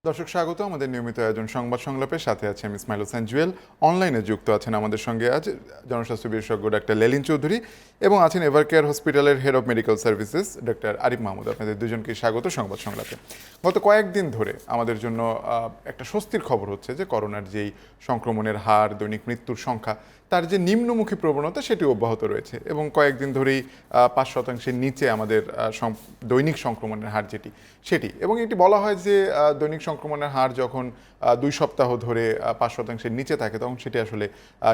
দর্শক স্বাগত আমাদের নিয়মিত আয়োজন সংবাদ সংলাপের সাথে আছে আমি ইসমাইল হোসেন জুয়েল। অনলাইনে যুক্ত আছেন আমাদের সঙ্গে আজ জনস্বাস্থ্য বিশেষজ্ঞ ডাক্তার লেলিন চৌধুরী এবং আছেন এভারকেয়ার হসপিটালের head of medical services doctor Arif Mahmud. আপনাদের দুজনকে স্বাগত সংবাদ সংলাপে। গত কয়েকদিন ধরে আমাদের জন্য একটা স্বস্তির খবর হচ্ছে যে করোনার যেই সংক্রমণের হার, দৈনিক মৃত্যুর সংখ্যা, তার যে নিম্নমুখী প্রবণতা সেটি অব্যাহত রয়েছে এবং কয়েকদিন ধরেই 5% নিচে আমাদের দৈনিক সংক্রমণের হার সেটি এবং এটি বলা হয় যে দৈনিক সংক্রমণের হার যখন 2 সপ্তাহ ধরে 5% নিচে থাকে তখন সেটি আসলে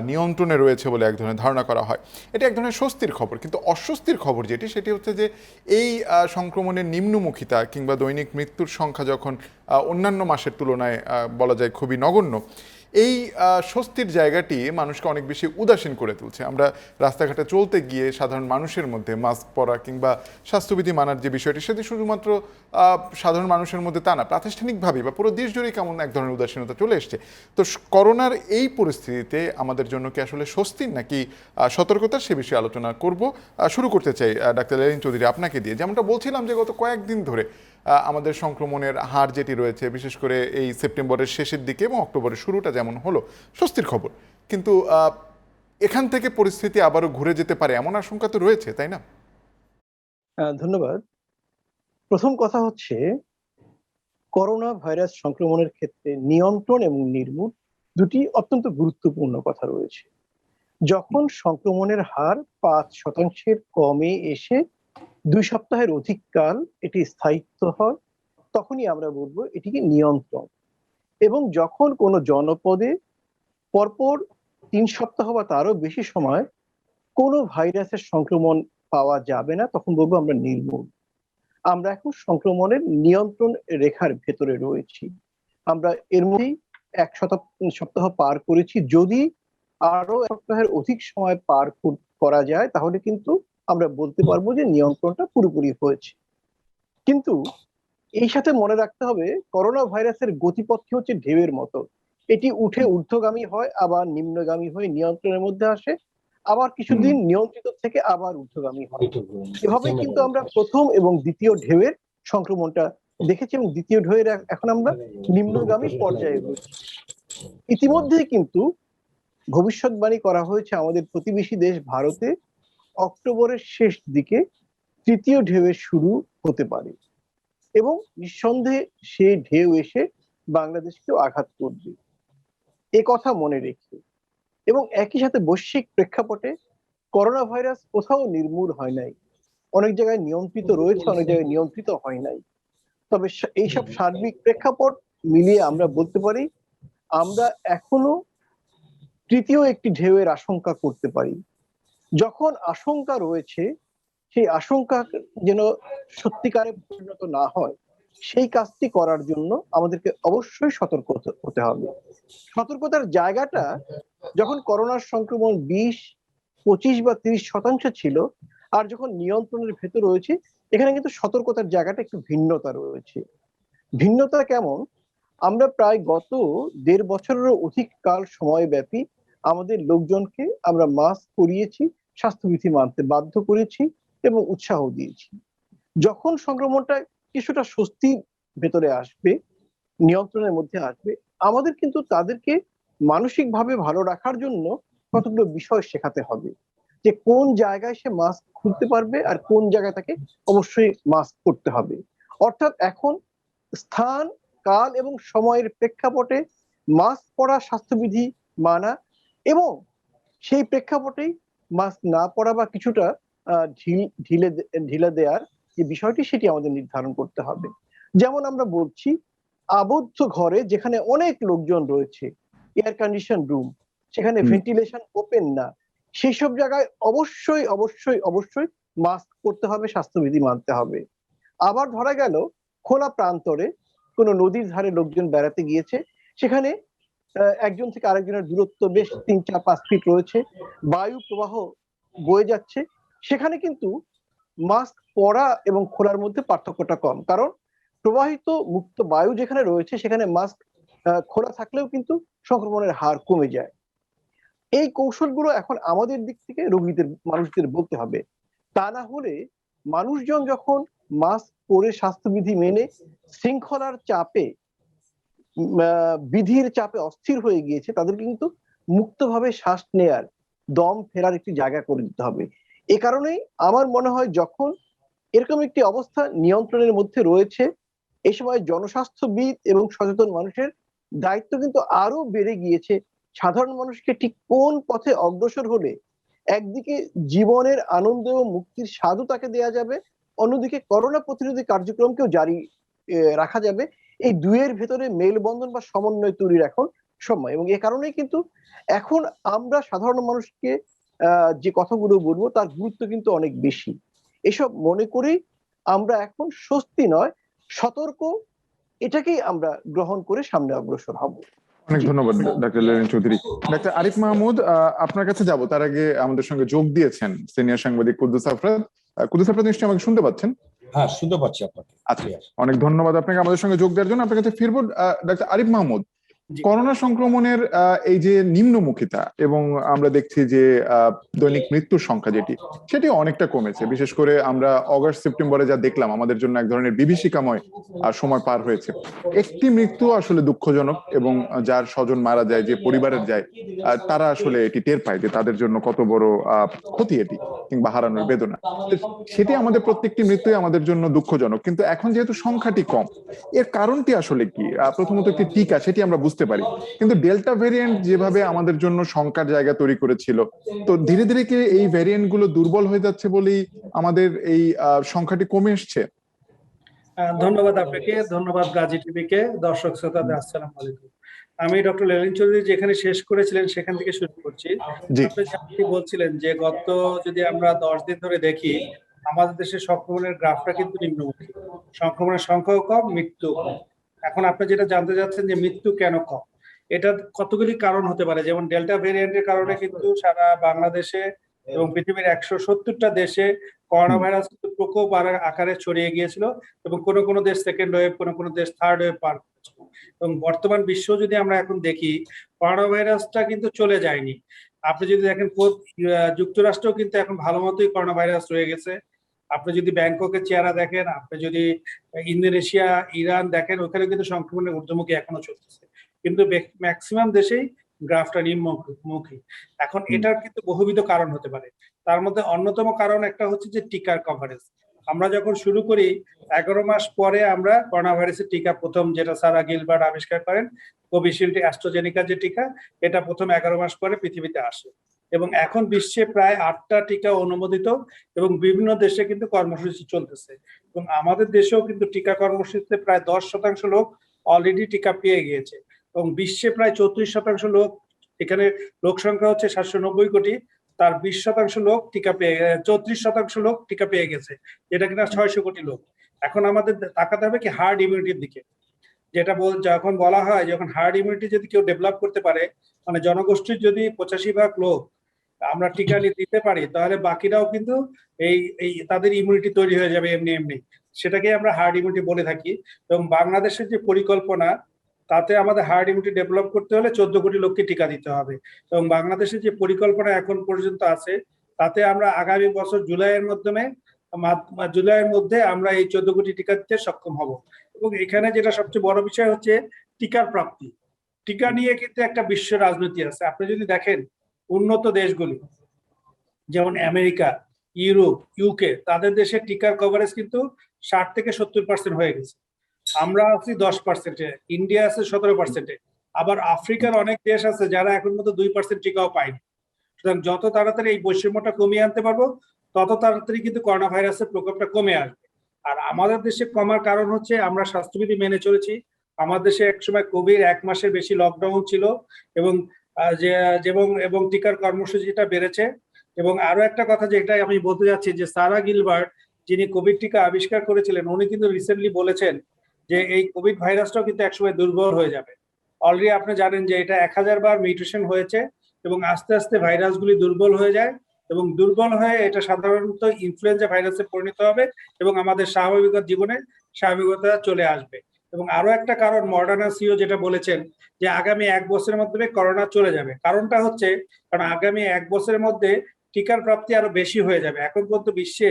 নিয়ন্ত্রণে রয়েছে বলে এক ধরনের ধারণা করা হয়। এটি এক ধরনের স্বস্তির খবর, কিন্তু অস্বস্তির খবর সেটি হচ্ছে যে এই সংক্রমণের নিম্নমুখিতা কিংবা দৈনিক মৃত্যুর সংখ্যা যখন অন্যান্য মাসের তুলনায় বলা যায় খুবই নগণ্য, এই স্বস্তির জায়গাটি মানুষকে অনেক বেশি উদাসীন করে তুলছে। আমরা রাস্তাঘাটে চলতে গিয়ে সাধারণ মানুষের মধ্যে মাস্ক পরা কিংবা স্বাস্থ্যবিধি মানার যে বিষয়টি, সেটি শুধুমাত্র সাধারণ মানুষের মধ্যে তা না, প্রাতিষ্ঠানিকভাবে বা পুরো দেশ জুড়েই কেমন এক ধরনের উদাসীনতা চলে এসছে। তো করোনার এই পরিস্থিতিতে আমাদের জন্য কি আসলে স্বস্তির নাকি সতর্কতার, সে বিষয়ে আলোচনা করব। শুরু করতে চাই ডাক্তার লেলিন চৌধুরী আপনাকে দিয়ে। যেমনটা বলছিলাম যে গত কয়েকদিন ধরে আমাদের সংক্রমণের হার যেটি রয়েছে, বিশেষ করে এই সেপ্টেম্বরের শেষের দিকে এবং অক্টোবরের শুরুটা যেমন হলো, স্বস্তির খবর, কিন্তু এখান থেকে পরিস্থিতি আবারও ঘুরে যেতে পারে এমন আশঙ্কা তো রয়েছে, তাই না? ধন্যবাদ। প্রথম কথা হচ্ছে, করোনা ভাইরাস সংক্রমণের ক্ষেত্রে নিয়ন্ত্রণ এবং নির্মূল দুটি অত্যন্ত গুরুত্বপূর্ণ কথা রয়েছে। যখন সংক্রমণের হার 5% কমে এসে 2 সপ্তাহের অধিক কাল এটি স্থায়িত্ব হয়, তখনই আমরা বলবো এটিকে নিয়ন্ত্রণ। এবং যখন কোনো জনপদে পরপর 3 সপ্তাহ বা তারও বেশি সময় কোনো ভাইরাসের সংক্রমণ পাওয়া যাবে না, তখন বলবো আমরা নির্মূল। আমরা এখন সংক্রমণের নিয়ন্ত্রণ রেখার ভেতরে রয়েছি। আমরা এর মধ্যেই 1 সপ্তাহ পার করেছি। যদি আরো 1 সপ্তাহের অধিক সময় পার করা যায়, তাহলে কিন্তু আমরা বলতে পারবো যে নিয়ন্ত্রণটা পুরোপুরি হয়েছে। কিন্তু এই সাথে মনে রাখতে হবে, করোনা ভাইরাসের গতিপথটি হচ্ছে ঢেউয়ের মতো। এটি উঠে ঊর্ধ্বগামী হয়, আবার নিম্নগামী হয়ে নিয়ন্ত্রণের মধ্যে আসে, আবার কিছুদিন নিয়ন্ত্রিত থেকে আবার ঊর্ধ্বগামী হয়। এভাবেই কিন্তু আমরা প্রথম এবং দ্বিতীয় ঢেউয়ের সংক্রমণটা দেখেছি, এবং দ্বিতীয় ঢেউয়ের এখন আমরা নিম্নগামী পর্যায়ে রয়েছি। ইতিমধ্যেই কিন্তু ভবিষ্যৎবাণী করা হয়েছে আমাদের প্রতিবেশী দেশ ভারতে অক্টোবরের শেষ দিকে তৃতীয় ঢেউয়ের শুরু হতে পারে, এবং নিঃসন্দেহে সেই ঢেউ এসে বাংলাদেশকেও আঘাত করবে। এ কথা মনে রেখে, এবং একই সাথে বৈশ্বিক প্রেক্ষাপটে করোনা ভাইরাস কোথাও নির্মূল হয় নাই, অনেক জায়গায় নিয়ন্ত্রিত রয়েছে, অনেক জায়গায় নিয়ন্ত্রিত হয় নাই। তবে এইসব সার্বিক প্রেক্ষাপট মিলিয়ে আমরা বলতে পারি, আমরা এখনো তৃতীয় একটি ঢেউয়ের আশঙ্কা করতে পারি। যখন আশঙ্কা রয়েছে, সেই আশঙ্কা যেন সত্যিকারে পরিণত না হয়, সেই কাজটি করার জন্য আমাদেরকে অবশ্যই সতর্ক হতে হবে। সতর্কতার জায়গাটা যখন করোনার সংক্রমণ 20, 25 বা 30% ছিল, আর যখন নিয়ন্ত্রণের ভেতর রয়েছে, এখানে কিন্তু সতর্কতার জায়গাটা একটু ভিন্নতা রয়েছে। ভিন্নতা কেমন? আমরা প্রায় গত 1.5 বছরেরও অধিক কাল সময় ব্যাপী আমাদের লোকজনকে আমরা মাস্ক পরিয়েছি, স্বাস্থ্যবিধি মানতে বাধ্য করেছি এবং উৎসাহ দিয়েছি। যখন সংক্রমণটা কিছুটা স্বস্তির ভেতরে আসবে, নিয়ন্ত্রণের মধ্যে আসবে, আমাদের কিন্তু তাদেরকে মানসিকভাবে ভালো রাখার জন্য কতগুলো বিষয় শেখাতে হবে, যে কোন জায়গায় সে মাস্ক খুলতে পারবে আর কোন জায়গায় তাকে অবশ্যই মাস্ক পরতে হবে। অর্থাৎ এখন স্থান, কাল এবং সময়ের প্রেক্ষাপটে মাস্ক পরা, স্বাস্থ্যবিধি মানা, এবং সেই প্রেক্ষাপটেই মাস্ক না পরা বা কিছুটা ঢিলে দেওয়ার যে বিষয়টি, সেটি আমাদের নির্ধারণ করতে হবে। যেমন আমরা বলছি, আবদ্ধ ঘরে যেখানে অনেক লোকজন রয়েছে, এয়ার কন্ডিশন রুম, সেখানে ভেন্টিলেশন ওপেন না, সেই সব জায়গায় অবশ্যই অবশ্যই অবশ্যই মাস্ক পরতে হবে, স্বাস্থ্যবিধি মানতে হবে। আবার ধরা গেল খোলা প্রান্তরে কোনো নদীর ধারে লোকজন বেড়াতে গিয়েছে, সেখানে একজন থেকে আরেকজনের দূরত্ব বেশ 3, 4, 5 ফিট রয়েছে, বায়ু প্রবাহ বয়ে যাচ্ছে, সেখানে কিন্তু মাস্ক পরা এবং খোলার মধ্যে পার্থক্যটা কম, কারণ প্রবাহিত মুক্ত বায়ু যেখানে রয়েছে, সেখানে মাস্ক খোলা থাকলেও কিন্তু সংক্রমণের হার কমে যায়। এই কৌশলগুলো এখন আমাদের দিক থেকে রোগীদের, মানুষদের বলতে হবে। তা না হলে মানুষজন যখন মাস্ক পরে স্বাস্থ্যবিধি মেনে শৃঙ্খলার চাপে বিধির চাপে অস্থির হয়ে গিয়েছে তাদেরকে কিন্তু মুক্তভাবে শ্বাস নেয়ার, দম ফেরার একটি জায়গা করে দিতে হবে। এ কারণেই আমার মনে হয় যখন এরকম একটি অবস্থা নিয়ন্ত্রণের মধ্যে রয়েছে, এই সময় জনস্বাস্থ্যবিদ এবং সচেতন মানুষের দায়িত্ব কিন্তু আরো বেড়ে গিয়েছে। সাধারণ মানুষকে ঠিক কোন পথে অগ্রসর হলে একদিকে জীবনের আনন্দ ও মুক্তির স্বাদও তাকে দেয়া যাবে, অন্যদিকে করোনা প্রতিরোধী কার্যক্রমকেও জারি রাখা যাবে, এই দুইয়ের ভেতরে মেলবন্ধন বা সমন্বয় তৈরির এখন সময়। এবং এ কারণেই কিন্তু এখন আমরা সাধারণ মানুষকে যে কথাগুলো বলবো তার গুরুত্ব কিন্তু অনেক বেশি। এসব মনে করেই আমরা এখন স্বস্তি নয়, সতর্ক, এটাকেই আমরা গ্রহণ করে সামনে অগ্রসর হব। অনেক ধন্যবাদ ডাক্তার লেলিন চৌধুরী। ডাক্তার আরিফ মাহমুদ, আপনার কাছে যাব তার আগে আমাদের সঙ্গে যোগ দিয়েছেন সিনিয়র সাংবাদিক কুদ্দুস আফরাদ। কুদ্দুস আফরাদ, নিশ্চয়ই আমাকে শুনতে পাচ্ছেন? হ্যাঁ, শুনতে পাচ্ছি আপনাকে। আচ্ছা, অনেক ধন্যবাদ আপনাকে আমাদের সঙ্গে যোগ দেওয়ার জন্য। আপনার কাছে ফিরবো। ডাক্তার আরিফ মাহমুদ, করোনা সংক্রমণের এই যে নিম্নমুখিতা, এবং আমরা দেখছি যে দৈনিক মৃত্যুর সংখ্যা সেটি অনেকটা কমেছে। বিশেষ করে আমরা অগাস্ট সেপ্টেম্বরে যা দেখলাম, আমাদের জন্য এক ধরনের বিভীষিকাময় সময় পার হয়েছে। একটি মৃত্যু আসলে দুঃখজনক, এবং যার স্বজন মারা যায়, যে পরিবারের যায়, তারা আসলে এটি টের পায় যে তাদের জন্য কত বড় ক্ষতি এটি, কিংবা হারানোর বেদনা। সেটি আমাদের প্রত্যেকটি মৃত্যুই আমাদের জন্য দুঃখজনক। কিন্তু এখন যেহেতু সংখ্যাটি কম, এর কারণটি আসলে কি? প্রথমত একটি টিকা, সেটি আমরা বুঝতে পারি, কিন্তু ডেল্টা ভ্যারিয়েন্ট যেভাবে আমাদের জন্য শঙ্কার জায়গা তৈরি করেছিল, তো ধীরে ধীরে কি এই ভ্যারিয়েন্ট গুলো দুর্বল হয়ে যাচ্ছে বলেই আমাদের এই সংখ্যাটি কমে এসছে? ধন্যবাদ আপনাকে, ধন্যবাদ গাজী টিভিকে। দর্শক শ্রোতাদের আসসালামু আলাইকুম। আমি ডক্টর লেলিন চৌধুরী যেখানে শেষ করেছিলেন সেখান থেকে শুরু করছি। আপনি বলছিলেন যে গত যদি আমরা 10 দিন ধরে দেখি, আমাদের দেশের সংক্রমণের গ্রাফটা কিন্তু নিম্নমুখী, সংক্রমণের সংখ্যাও কম, মৃত্যু কম। এখন আপনি যেটা জানতে চাচ্ছেন যে মৃত্যু কেন কম, এটা কতগুলি কারণ হতে পারে। যেমন ডেল্টা ভেরিয়েন্টের কারণে কিন্তু সারা বাংলাদেশে এবং পৃথিবীর 170টা দেশে করোনা ভাইরাস কিন্তু প্রকোপ আকারে ছড়িয়ে গিয়েছিল, এবং কোনো কোনো দেশ সেকেন্ড ওয়েভ, কোনো কোনো দেশ থার্ড ওয়েভ পার করেছিল। এবং বর্তমান বিশ্ব যদি আমরা এখন দেখি, করোনা ভাইরাসটা কিন্তু চলে যায়নি। আপনি যদি দেখেন যুক্তরাষ্ট্রেও কিন্তু এখন ভালো মতোই করোনা ভাইরাস রয়ে গেছে। আপনি যদি ব্যাংককের চেহারা দেখেন, আপনি যদি ইন্দোনেশিয়া, ইরান দেখেন, ওখানে কিন্তু সংক্রমণের ঊর্ধ্বমুখী এখনো চলতেছে, কিন্তু ম্যাক্সিমাম দেশেই গ্রাফটা নিম্নমুখী। এখন এটার কিন্তু বহুবিধ কারণ হতে পারে। তার মধ্যে অন্যতম কারণ একটা হচ্ছে যে টিকার কভারেজ। আমরা যখন শুরু করি 11 মাস পরে আমরা করোনা ভাইরাসের টিকা প্রথম, যেটা সারা গিলবার্ট আবিষ্কার করেন, কোভিশিল্ড অ্যাস্ট্রাজেনিকার যে টিকা, এটা প্রথম 11 মাস পরে পৃথিবীতে আসে। এবং এখন বিশ্বে প্রায় 8টা টিকা অনুমোদিত, এবং বিভিন্ন দেশে কিন্তু কর্মসূচি চলতেছে। এবং আমাদের দেশেও কিন্তু টিকা কর্মসূচিতে প্রায় 10% লোক অলরেডি টিকা পেয়ে গিয়েছে। এবং বিশ্বে প্রায় 34% লোক, এখানে লোক সংখ্যা হচ্ছে 790 কোটি, তার 20% লোক টিকা পেয়ে, 34% লোক টিকা পেয়ে গেছে, যেটা কিনা 600 কোটি লোক। এখন আমাদের তাকাতে হবে কি হার্ড ইমিউনিটির দিকে, যেটা যখন বলা হয় যখন হার্ড ইমিউনিটি যদি কেউ ডেভেলপ করতে পারে, মানে জনগোষ্ঠীর যদি 85% লোক আমরা টিকা দিতে পারি, তাহলে বাকিরাও কিন্তু এই তাদের ইমিউনিটি তৈরি হয়ে যাবে এমনি এমনি। সেটাকে আমরা হার্ড ইমিউনিটি বলে থাকি। এবং বাংলাদেশের যে পরিকল্পনা, তাতে আমাদের হার্ড ইমিউনিটি ডেভেলপ করতে হলে 14 কোটি লোককে টিকা দিতে হবে। এবং বাংলাদেশের যে পরিকল্পনা এখন পর্যন্ত আছে, তাতে আমরা আগামী বছর জুলাইয়ের মধ্যে আমরা এই 14 কোটি টিকা দিতে সক্ষম হব। এবং এখানে যেটা সবচেয়ে বড় বিষয় হচ্ছে টিকার প্রাপ্তি। টিকা নিয়ে কিন্তু একটা বিশ্ব রাজনীতি আছে। আপনি যদি দেখেন উন্নত দেশগুলি যেমন আমেরিকা, ইউরোপ, ইউকে, তাদের দেশে টিকার কভারেজ কিন্তু 60 থেকে 70% হয়ে গেছে। আমরা আছি 10%-এ, ইন্ডিয়া আছে 17%-এ, আবার আফ্রিকার অনেক দেশ আছে যারা এখন মতো 2% টিকাও পায়নি। সুতরাং যত তাড়াতাড়ি এই বৈষম্যটা কমিয়ে আনতে পারবো, তত তাড়াতাড়ি কিন্তু করোনা ভাইরাসের প্রকোপটা কমে আসবে। আর আমাদের দেশে কমার কারণ হচ্ছে আমরা স্বাস্থ্যবিধি মেনে চলেছি। আমাদের দেশে একসময় কোভিড 1 মাসের বেশি লকডাউন ছিল, এবং এবং টিকার কর্মসূচিটা বেড়েছে। এবং আরো একটা কথা যেটা আমি বলতে যাচ্ছি, যে সারা গিলবার্ট যিনি কোভিড টিকা আবিষ্কার করেছিলেন, উনি কিন্তু রিসেন্টলি বলেছেন যে এই কোভিড ভাইরাসটাও কিন্তু একসময় দুর্বল হয়ে যাবে। অলরেডি আপনি জানেন যে এটা 1000 বার মিউটেশন হয়েছে, এবং আস্তে আস্তে ভাইরাসগুলি দুর্বল হয়ে যায়, এবং দুর্বল হয়ে এটা সাধারণত ইনফ্লুয়েঞ্জা ভাইরাসে পরিণত হবে, এবং আমাদের স্বাভাবিক জীবনে স্বাভাবিকতা চলে আসবে। এবং আরো একটা কারণ মডার্না সিও যেটা বলেছেন, যে আগামী 1 বছরের মধ্যে করোনা চলে যাবে। কারণটা হচ্ছে কারণ আগামী 1 বছরের মধ্যে টিকার প্রাপ্তি আরো বেশি হয়ে যাবে। এখন পর্যন্ত বিশ্বে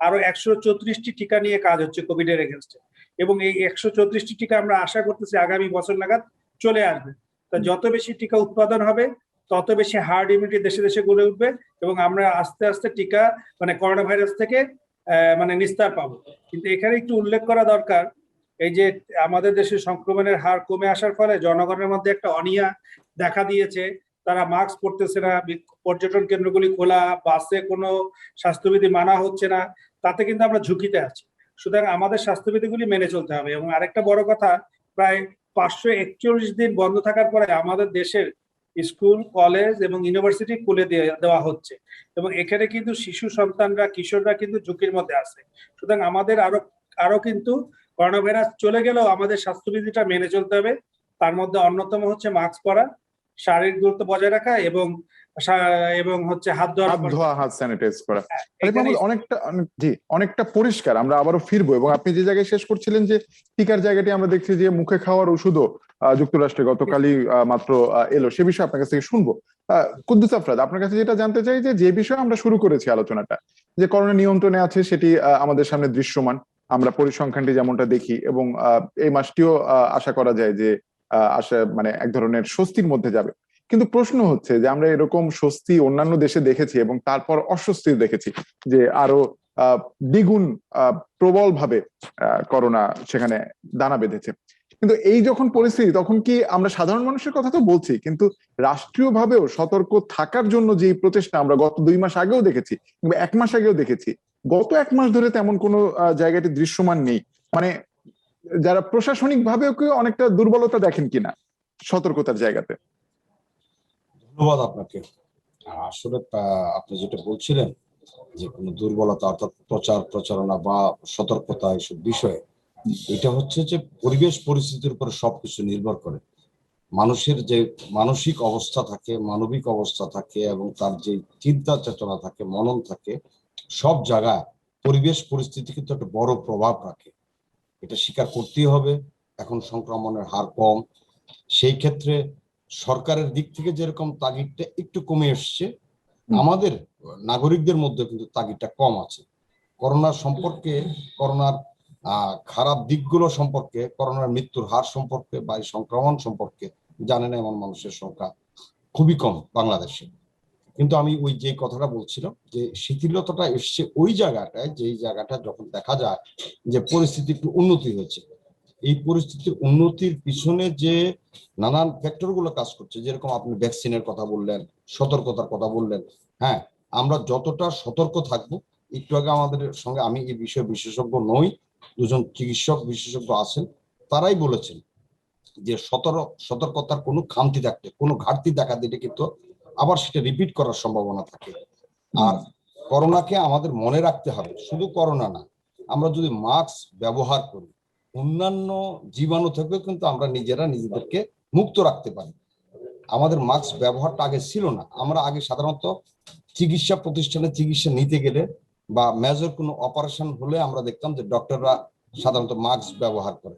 আরো 134টি টিকা নিয়ে কাজ হচ্ছে কোভিড এর এগেনস্টে, এবং এই 134টি টিকা আমরা আশা করতেছি আগামী বছর নাগাদ চলে আসবে। তা যত বেশি টিকা উৎপাদন হবে তত বেশি হার্ড ইমিউনিটি দেশে দেশে গড়ে উঠবে এবং আমরা আস্তে আস্তে টিকা মানে করোনা ভাইরাস থেকে মানে নিস্তার পাবো। কিন্তু এখানে একটু উল্লেখ করা দরকার, এই যে আমাদের দেশে সংক্রমণের হার কমে আসার ফলে জনগণের মধ্যে একটা অনীহা দেখা দিয়েছে। তারা মাস্ক পরতেছে না, পর্যটন কেন্দ্রগুলি খোলা, বাসে কোনো স্বাস্থ্যবিধি মানা হচ্ছে না, তাতে কিন্তু আমরা ঝুঁকিতে আছি। সুতরাং আমাদের স্বাস্থ্যবিধিগুলি মেনে চলতে হবে। এবং আরেকটা বড় কথা, প্রায় 541 দিন বন্ধ থাকার পরে আমাদের দেশের স্কুল, কলেজ এবং ইউনিভার্সিটি খুলে দেওয়া হচ্ছে এবং এখানে কিন্তু শিশু সন্তানরা, কিশোররা কিন্তু ঝুঁকির মধ্যে আছে। সুতরাং আমাদের আরো কিন্তু করোনা ভাইরাস চলে গেলেও আমাদের স্বাস্থ্যবিধিটা মেনে চলতে হবে। তার মধ্যে অন্যতম হচ্ছে মাস্ক পরা, শারীরিক দূরত্ব বজায় রাখা এবং হচ্ছে হাত ধোয়া, হাত স্যানিটাইজ করা। অনেকটা পরিষ্কার। আমরা আবারও ফিরবো এবং আপনি যে জায়গায় শেষ করছিলেন যে টিকার জায়গাটি আমরা দেখছি যে মুখে খাওয়ার ওষুধও যুক্তরাষ্ট্রে গতকালই মাত্র এলো, সে বিষয়ে আপনার কাছ থেকে শুনবো। কুদ্দুস আফরাদ, আপনার কাছে যেটা জানতে চাই যে বিষয়ে আমরা শুরু করেছি আলোচনাটা, যে করোনা নিয়ন্ত্রণে আছে, সেটি আমাদের সামনে দৃশ্যমান, আমরা পরিসংখ্যানটি যেমনটা দেখি এবং এই মাসটিও আশা করা যায় যে মানে এক ধরনের স্বস্তির মধ্যে যাবে। কিন্তু প্রশ্ন হচ্ছে যে আমরা এরকম স্বস্তি অন্যান্য দেশে দেখেছি এবং তারপর অস্বস্তি দেখেছি, যে আরো দ্বিগুণ প্রবল ভাবে করোনা সেখানে দানা বেঁধেছে। কিন্তু এই যখন পরিস্থিতি, তখন কি আমরা সাধারণ মানুষের কথা তো বলছি, কিন্তু রাষ্ট্রীয় ভাবেও সতর্ক থাকার জন্য যে প্রচেষ্টা আমরা গত 2 মাস আগেও দেখেছি কিংবা 1 মাস আগেও দেখেছি, গত 1 মাস ধরে তেমন কোনো জায়গাটি দৃশ্যমান নেই। মানে যারা প্রশাসনিক ভাবেও কেউ অনেকটা দুর্বলতা দেখেন কিনা সতর্কতার জায়গাতে? ধন্যবাদ আপনাকে। আসলে আপনি যেটা বলছিলেন যে কোনো দুর্বলতা, অর্থাৎ প্রচারণা বা সতর্কতা এসব বিষয়ে, এটা হচ্ছে যে পরিবেশ পরিস্থিতির উপর সবকিছু নির্ভর করে। মানুষের যে মানসিক অবস্থা থাকে, মানবিক অবস্থা থাকে এবং তার যে চিন্তা চেতনা থাকে, মনন থাকে, সব জায়গায় পরিবেশ পরিস্থিতি কিন্তু একটা বড় প্রভাব রাখে। এটা স্বীকার করতেই হবে। এখন সংক্রমণের হার কম, সেই ক্ষেত্রে সরকারের দিক থেকে যেরকম তাগিদটা একটু কমে এসছে, আমাদের নাগরিকদের মধ্যে কিন্তু তাগিদটা কম আছে। করোনা সম্পর্কে, করোনার খারাপ দিকগুলো সম্পর্কে, করোনার মৃত্যুর হার সম্পর্কে বা সংক্রমণ সম্পর্কে জানে না এমন মানুষের সংখ্যা খুবই কম বাংলাদেশে। কিন্তু আমি ওই যে কথাটা বলছিলাম যে শিথিলতাটা এসছে ওই জায়গাটায়, যেই জায়গাটা যখন দেখা যায় যে পরিস্থিতি একটু উন্নতি হয়েছে। এই পরিস্থিতির উন্নতির পিছনে যে নানান ফ্যাক্টর গুলো কাজ করছে, যেরকম আপনি ভ্যাকসিনের কথা বললেন, সতর্কতার কথা বললেন। হ্যাঁ, আমরা যতটা সতর্ক থাকবো, একটু আগে আমাদের সঙ্গে, আমি এই বিষয়ে বিশেষজ্ঞ নই, 2জন চিকিৎসক বিশেষজ্ঞ আছেন, তারাই বলেছেন যে সতর্কতার কোনো খামতি থাকলে, কোনো ঘাটতি দেখা দিলে কিন্তু আবার সেটা রিপিট করার সম্ভাবনা থাকে। আর করোনাকে আমাদের মনে রাখতে হবে, শুধু করোনা না, আমরা যদি মাস্ক ব্যবহার করি, অন্যান্য জীবাণু থেকেও কিন্তু আমরা নিজেদেরকে মুক্ত রাখতে পারি। আমাদের মাস্ক ব্যবহারটা আগে ছিল না। আমরা আগে সাধারণত চিকিৎসা প্রতিষ্ঠানে চিকিৎসা নিতে গেলে বা মেজর কোনো অপারেশন হলে আমরা দেখতাম যে ডক্টররা সাধারণত মাস্ক ব্যবহার করে,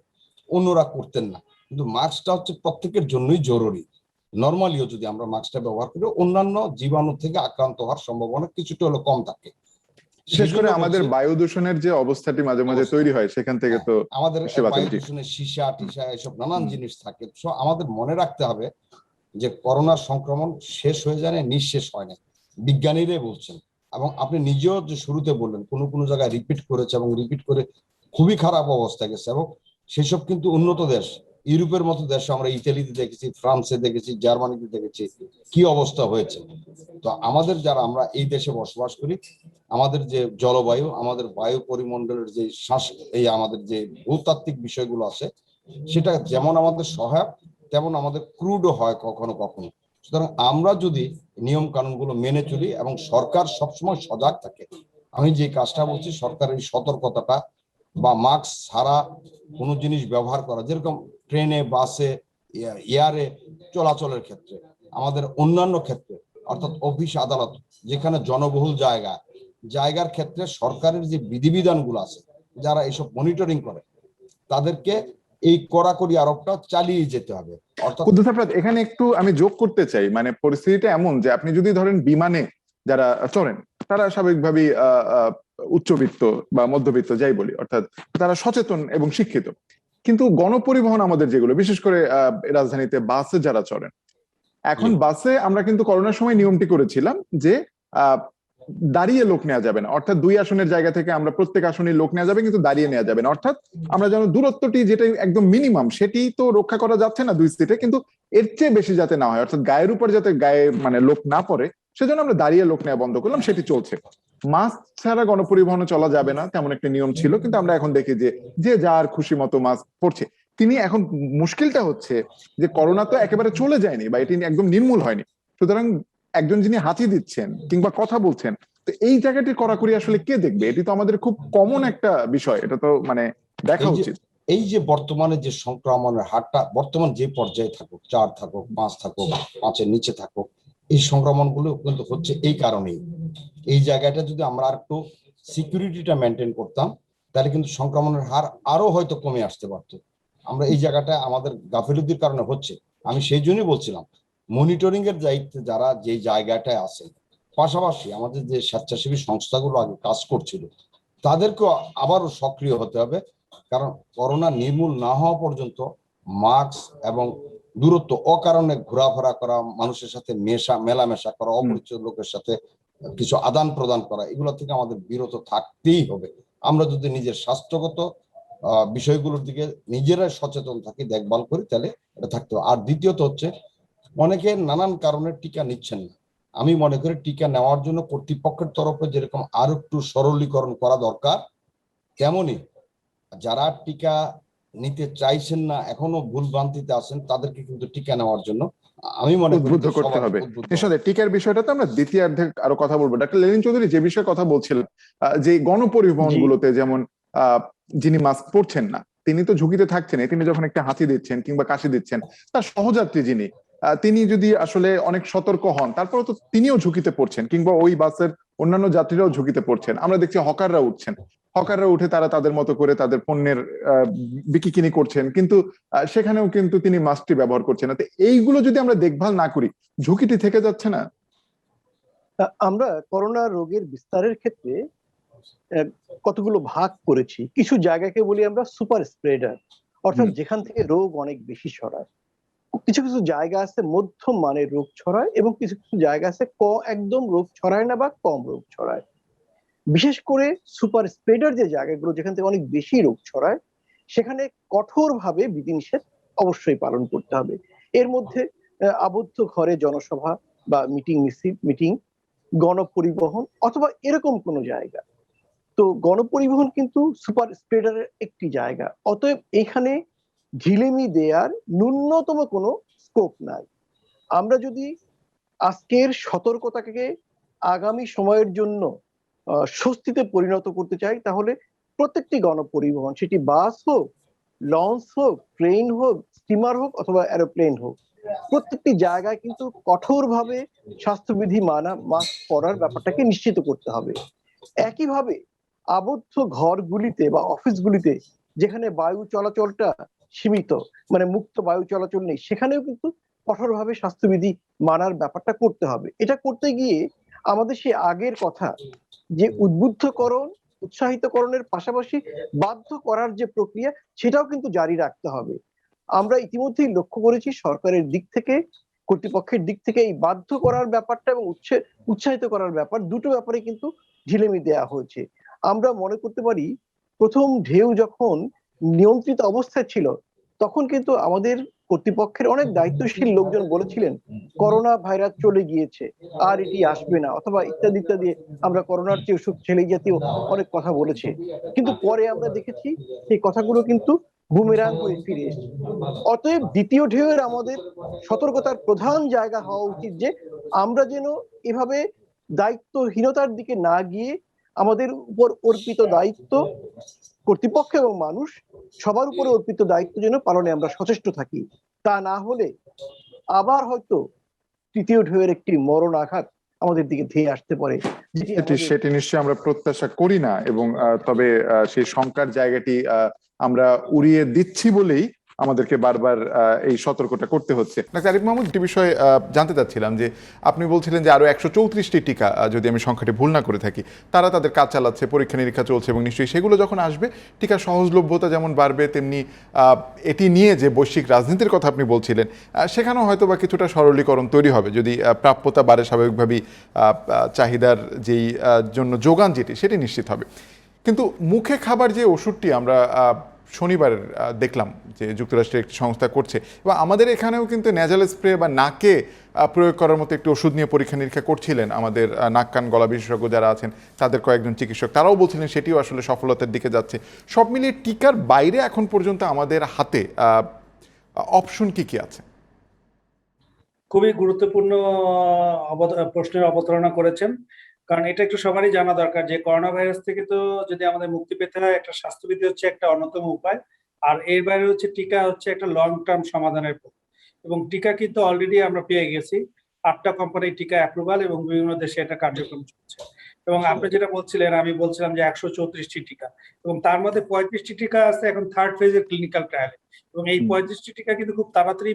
অন্যরা করতেন না। কিন্তু মাস্কটা হচ্ছে প্রত্যেকের জন্যই জরুরি। নর্মালিও যদি আমরা মাস্কটা ব্যবহার করি, অন্যান্য জীবাণু থেকে আক্রান্ত হওয়ার সম্ভাবনা কিছুটা হলো কম থাকে। বিশেষ করে আমাদের বায়ু দূষণের যে অবস্থাটি মাঝে মাঝে তৈরি হয়, সেখান থেকে তো আমাদের বায়ু দূষণের সীসা টিসা এসব নানান জিনিস থাকে। তো আমাদের মনে রাখতে হবে যে করোনার সংক্রমণ শেষ হয়ে যায় না, নিঃশেষ হয় না, বিজ্ঞানীরাই বলছেন। এবং আপনি নিজেও যে শুরুতে বললেন কোনো জায়গায় রিপিট করেছে এবং রিপিট করে খুবই খারাপ অবস্থা গেছে, এবং সেসব কিন্তু উন্নত দেশ, ইউরোপের মতো দেশে আমরা ইতালিতে দেখেছি, ফ্রান্সে দেখেছি, জার্মানিতে দেখেছি কি অবস্থা হয়েছে। তো আমাদের যারা আমরা এই দেশে বসবাস করি, আমাদের যে জলবায়ু, আমাদের বায়ু পরিমণ্ডলের যে শ্বাস, এই আমাদের যে ভূতাত্ত্বিক বিষয়গুলো আছে, সেটা যেমন আমাদের সহায়ক, তেমন আমাদের ক্রুডও হয় কখনো কখনো। সুতরাং আমরা যদি নিয়ম কানুনগুলো মেনে চলি এবং সরকার সবসময় সজাগ থাকে, আমি যে কাজটা বলছি, সরকারের সতর্কতাটা বা মাস্ক ছাড়া কোনো জিনিস ব্যবহার করা, যেরকম ট্রেনে, বাসে, এয়ারে চলাচলের ক্ষেত্রে, আমাদের অন্যান্য ক্ষেত্রে অর্থাৎ অফিস আদালত, যেখানে জনবহুল জায়গার ক্ষেত্রে সরকারের যে বিধিবিধানগুলো আছে, যারা এসব মনিটরিং করে, তাদেরকে এই কড়াকড়ি আরোপটা চালিয়ে যেতে হবে। অর্থাৎ এখানে একটু আমি যোগ করতে চাই, মানে পরিস্থিতিটা এমন যে আপনি যদি ধরেন বিমানে যারা চড়েন, তারা স্বাভাবিকভাবেই উচ্চবিত্ত বা মধ্যবিত্ত যাই বলি, অর্থাৎ তারা সচেতন এবং শিক্ষিত। কিন্তু গণপরিবহন আমাদের যেগুলো, বিশেষ করে রাজধানীতে বাসে যারা চড়েন, এখন বাসে আমরা কিন্তু করোনার সময় নিয়মটি করেছিলাম যে আহ দাঁড়িয়ে লোক নেওয়া যাবে না, অর্থাৎ 2 আসনের জায়গা থেকে আমরা প্রত্যেক আসনে লোক নেওয়া যাবে, কিন্তু দাঁড়িয়ে নেওয়া যাবে না। অর্থাৎ আমরা যেন দূরত্বটি যেটা একদম মিনিমাম সেটি তো রক্ষা করা যাচ্ছে না 2 সিটে, কিন্তু এর চেয়ে বেশি যাতে না হয়, অর্থাৎ গায়ের উপর যাতে গায়ে মানে লোক না পড়ে, সেজন্য আমরা দাঁড়িয়ে লোক নেওয়া বন্ধ করলাম, সেটি চলছে। মাস্ক ছাড়া গণপরিবহনে চলা যাবে না তেমন একটা নিয়ম ছিল, কিন্তু আমরা এখন দেখি যে যে যার খুশি মতো মাস্ক পরছে। তিনি এখন মুশকিলটা হচ্ছে যে করোনা তো একেবারে চলে যায়নি বা এটি একদম নির্মূল হয়নি, সুতরাং একজন যিনি হাঁচি দিচ্ছেন কিংবা কথা বলছেন, তো এই জায়গাটি কড়াকড়ি আসলে কে দেখবে? এটি তো আমাদের খুব কমন একটা বিষয়, এটা তো মানে দেখা উচিত। এই যে বর্তমানে যে সংক্রমণের হারটা বর্তমান যে পর্যায়ে থাকুক, 4 থাকুক, 5 থাকুক, 5-এর নিচে থাকুক, এই সংক্রমণগুলো কিন্তু হচ্ছে এই কারণেই। এই জায়গাটা যদি আমরা আর একটু সিকিউরিটিটা মেনটেন করতাম, তাহলে কিন্তু সংক্রমণের হার আরো হয়তো কমে আসতে পারতো। আমরা এই জায়গাটা আমাদের গাফিলতির কারণে হচ্ছে। আমি সেই জন্যই বলছিলাম মনিটরিং এর দায়িত্বে যারা যে জায়গাটায় আছে, পাশাপাশি আমাদের যে স্বেচ্ছাসেবী সংস্থাগুলো আগে কাজ করছিল, তাদেরকেও আবারও সক্রিয় হতে হবে। কারণ করোনা নির্মূল না হওয়া পর্যন্ত মাস্ক এবং দূরত্ব, অকারণে ঘোরাফেরা করা, মানুষের সাথে মেলামেশা করা, অপরিচিত লোকের সাথে কিছু আদান প্রদান করা, এগুলো থেকে আমাদের বিরত থাকতেই হবে। আমরা যদি নিজের স্বাস্থ্যগত বিষয়গুলোর দিকে নিজেরাই সচেতন থাকি, দেখভাল করি, তাহলে এটা থাকতে হবে। আর দ্বিতীয়ত হচ্ছে, অনেকে নানান কারণে টিকা নিচ্ছেন না। আমি মনে করি টিকা নেওয়ার জন্য কর্তৃপক্ষের তরফে যেরকম আরো একটু সরলীকরণ করা দরকার, তেমনি যারা টিকা নিতে চাইছেন না, এখনো ভুল ভ্রান্তিতে আছেন, তাদেরকে কিন্তু টিকা নেওয়ার জন্য আমি মনে করি উদ্বুদ্ধ করতে হবে। নিঃসন্দেহে টিকার বিষয়টা তো আমরা দ্বিতীয়ার্ধে আরো কথা বলবো। ডাক্তার লেনিন চৌধুরী যে বিষয়ে কথা বলছিলেন, যে গণপরিবহন গুলোতে যেমন যিনি মাস্ক পরছেন না তিনি তো ঝুঁকিতে থাকছেন, তিনি যখন একটা হাঁচি দিচ্ছেন কিংবা কাশি দিচ্ছেন, তার সহযাত্রী যিনি তিনি যদি আসলে অনেক সতর্ক হন, তারপরে তো তিনিও ঝুঁকিতে পড়ছেন, কিংবা ওই বাসের অন্যান্য যাত্রীরাও ঝুঁকিতে পড়ছেন। আমরা দেখছি হকাররা উঠছেন, হকাররা উঠে তারা তাদের মতো করে তাদের পণ্যের বিকিকিনি করছেন, কিন্তু সেখানেও কিন্তু তিনি মাস্কটি ব্যবহার করছেন না। তো এইগুলো যদি আমরা দেখভাল না করি, ঝুঁকিটি থেকে যাচ্ছে না? আমরা করোনা রোগের বিস্তারের ক্ষেত্রে কতগুলো ভাগ করেছি। কিছু জায়গাকে বলি আমরা সুপার স্প্রেডার, অর্থাৎ যেখান থেকে রোগ অনেক বেশি ছড়ায়। কিছু কিছু জায়গা আছে মধ্যম মানের রোগ ছড়ায়, এবং কিছু কিছু জায়গা আছে একদম রোগ ছড়ায় না বা কম রোগ ছড়ায়। বিশেষ করে সুপার স্প্রেডার যে জায়গাগুলো, যেখান থেকে অনেক বেশি রোগ ছড়ায়, সেখানে কঠোরভাবে বিধিনিষেধ অবশ্যই পালন করতে হবে। এর মধ্যে আবদ্ধ ঘরে জনসভা বা মিটিং, গণপরিবহন অথবা এরকম কোনো জায়গা। তো গণপরিবহন কিন্তু সুপার স্প্রেডারের একটি জায়গা, অতএব এখানে ঢিলেমি দেয়ার ন্যূনতম কোনো স্কোপ নাই। আমরা যদি আজকের সতর্কতাকে আগামী সময়ের জন্য স্বস্তিতে পরিণত করতে চাই, তাহলে প্রত্যেকটি গণপরিবহন, সেটি বাস হোক, লঞ্চ হোক, ট্রেন হোক, স্টিমার হোক অথবা এরোপ্লেন হোক, প্রত্যেকটি জায়গায় কিন্তু কঠোরভাবে স্বাস্থ্যবিধি মানা, মাস্ক পরার ব্যাপারটাকে নিশ্চিত করতে হবে। একইভাবে আবদ্ধ ঘরগুলিতে বা অফিসগুলিতে যেখানে বায়ু চলাচলটা সীমিত, মানে মুক্ত বায়ু চলাচল নেই, সেখানেও কিন্তু কঠোরভাবে স্বাস্থ্যবিধি মানার ব্যাপারটা করতে হবে। এটা করতে গিয়ে আমাদের সেই আগের কথা, যে উদ্বুদ্ধকরণ, উৎসাহিতকরণের পাশাপাশি বাধ্য করার যে প্রক্রিয়া, সেটাও কিন্তু জারি রাখতে হবে। আমরা ইতিমধ্যেই লক্ষ্য করেছি সরকারের দিক থেকে, কর্তৃপক্ষের দিক থেকে এই বাধ্য করার ব্যাপারটা এবং উৎসাহিত করার ব্যাপার, দুটো ব্যাপারে কিন্তু ঢিলেমি দেয়া হয়েছে। আমরা মনে করতে পারি প্রথম ঢেউ যখন নিয়ন্ত্রিত অবস্থায় ছিল, তখন কিন্তু আমাদের কর্তৃপক্ষের অনেক দায়িত্বশীল লোকজন বলেছিলেন করোনা ভাইরাস চলে গিয়েছে, আর এটি আসবে না, অথবা ইত্যাদি ইত্যাদি। আমরা করোনার চেয়ে ওষুধ ছেলে জাতীয় অনেক কথা বলেছে, কিন্তু পরে আমরা দেখেছি সেই কথাগুলো কিন্তু বুমেরাং হয়ে ফিরে এসেছে। অতএব দ্বিতীয় ঢেউয়ের আমাদের সতর্কতার প্রধান জায়গা হওয়া উচিত যে আমরা যেন এভাবে দায়িত্বহীনতার দিকে না গিয়ে আমাদের উপর অর্পিত দায়িত্ব, কর্তৃপক্ষ এবং মানুষ সবার উপরে অর্পিত দায়িত্ব যেন পালনে আমরা সচেষ্ট থাকি। তা না হলে আবার হয়তো তৃতীয় ঢেউয়ের একটি মরণ আঘাত আমাদের দিকে ধেয়ে আসতে পারে। সেটি নিশ্চয়ই আমরা প্রত্যাশা করি না, এবং তবে সেই শঙ্কার জায়গাটি আমরা উড়িয়ে দিচ্ছি বলেই আমাদেরকে বারবার এই সতর্কতা করতে হচ্ছে। ডাক্তার আরিফ মাহমুদ, একটি বিষয় জানতে চাচ্ছিলাম যে আপনি বলছিলেন যে আরো 134টি টিকা, যদি আমি সংখ্যাটি ভুল না করে থাকি, তারা তাদের কাজ চালাচ্ছে, পরীক্ষা নিরীক্ষা চলছে, এবং নিশ্চয়ই সেগুলো যখন আসবে টিকার সহজলভ্যতা যেমন বাড়বে, তেমনি এটি নিয়ে যে বৈশ্বিক রাজনীতির কথা আপনি বলছিলেন, সেখানেও হয়তো বা কিছুটা সরলীকরণ তৈরি হবে যদি প্রাপ্যতা বাড়ে, স্বাভাবিকভাবেই চাহিদার যেই জন্য যোগান যেটি সেটি নিশ্চিত হবে। কিন্তু মুখে খাবার যে ওষুধটি আমরা শনিবার দেখলাম যে যুক্তরাষ্ট্রের একটি সংস্থা করছে, এবং আমাদের এখানেও কিন্তু ন্যাজাল স্প্রে বা নাকে প্রয়োগ করার মতো একটি ওষুধ নিয়ে পরীক্ষা নিরীক্ষা করছিলেন আমাদের নাক কান গলা বিশেষজ্ঞ যারা আছেন, তাদের কয়েকজন চিকিৎসক, তারাও বলছিলেন সেটিও আসলে সফলতার দিকে যাচ্ছে। সব মিলিয়ে টিকার বাইরে এখন পর্যন্ত আমাদের হাতে অপশন কি কি আছে? খুবই গুরুত্বপূর্ণ প্রশ্নের অবতারণা করেছেন, কারণ এটা একটু সবারই জানা দরকার যে করোনা ভাইরাস থেকে তো যদি আমাদের মুক্তি পেতে হয়, একটা স্বাস্থ্যবিধি হচ্ছে একটা অন্যতম উপায়, আর এর বাইরে হচ্ছে টিকা হচ্ছে একটা লং টার্ম সমাধানের পথ। এবং টিকা কিন্তু অলরেডি আমরা পেয়ে গেছি, 8টা কোম্পানির টিকা অ্যাপ্রুভাল, এবং বিভিন্ন দেশে এটা কার্যক্রম চলছে। এবং আপনি যেটা বলছিলেন, আমি বলছিলাম যে 134টি টিকা, এবং তার মধ্যে 35টি টিকা আছে এখন থার্ড ফেজের ক্লিনিক্যাল ট্রায়ালে, এবং এই 35টি টিকা কিন্তু খুব তাড়াতাড়ি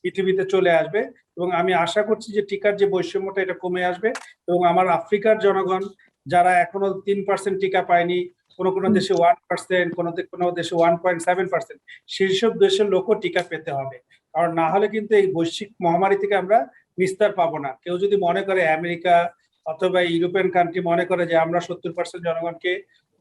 পৃথিবীতে চলে আসবে। এবং আমি আশা করছি যে টিকার যে বৈষম্যটা এটা কমে আসবে, এবং আমার আফ্রিকার জনগণ যারা এখনো 3% টিকা পায়নি, কোনো কোনো দেশে 1%, কোনো দেশে 1.7%, সেই সব দেশের লোকও টিকা পেতে হবে। কারণ না হলে কিন্তু এই বৈশ্বিক মহামারী থেকে আমরা নিস্তার পাবো না। কেউ যদি মনে করে, আমেরিকা অথবা ইউরোপিয়ান কান্ট্রি মনে করে যে আমরা 70% জনগণকে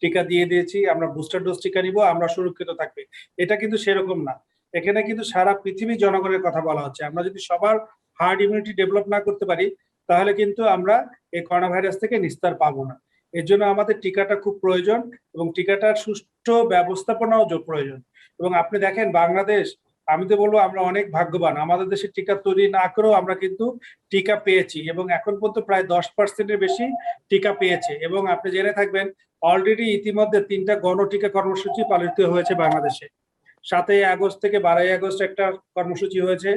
টিকা দিয়ে দিয়েছি, আমরা বুস্টার ডোজ টিকা নিব, আমরা সুরক্ষিত থাকবে, এটা কিন্তু সেরকম না। এখানে কিন্তু সারা পৃথিবীর জনগণের কথা বলা হচ্ছে। আমরা যদি সবার হার্ড ইমিউনিটি ডেভেলপ না করতে পারি, তাহলে কিন্তু আমরা এই করোনা ভাইরাস থেকে নিস্তার পাবো না। এর জন্য আমাদের টিকাটা খুব প্রয়োজন, এবং টিকাটার সুষ্ঠু ব্যবস্থাপনাও প্রয়োজন। এবং আপনি দেখেন বাংলাদেশ, আমি তো বলবো আমরা অনেক ভাগ্যবান, আমাদের দেশে টিকা তৈরি না করেও আমরা কিন্তু টিকা পেয়েছি, এবং এখন পর্যন্ত প্রায় 10%-এর বেশি টিকা পেয়েছে। এবং আপনি জেনে থাকবেন অলরেডি ইতিমধ্যে 3টা গণটিকা কর্মসূচি পালিত হয়েছে বাংলাদেশে। 7ই আগস্ট থেকে 12ই আগস্ট একটা কর্মসূচি হয়েছে,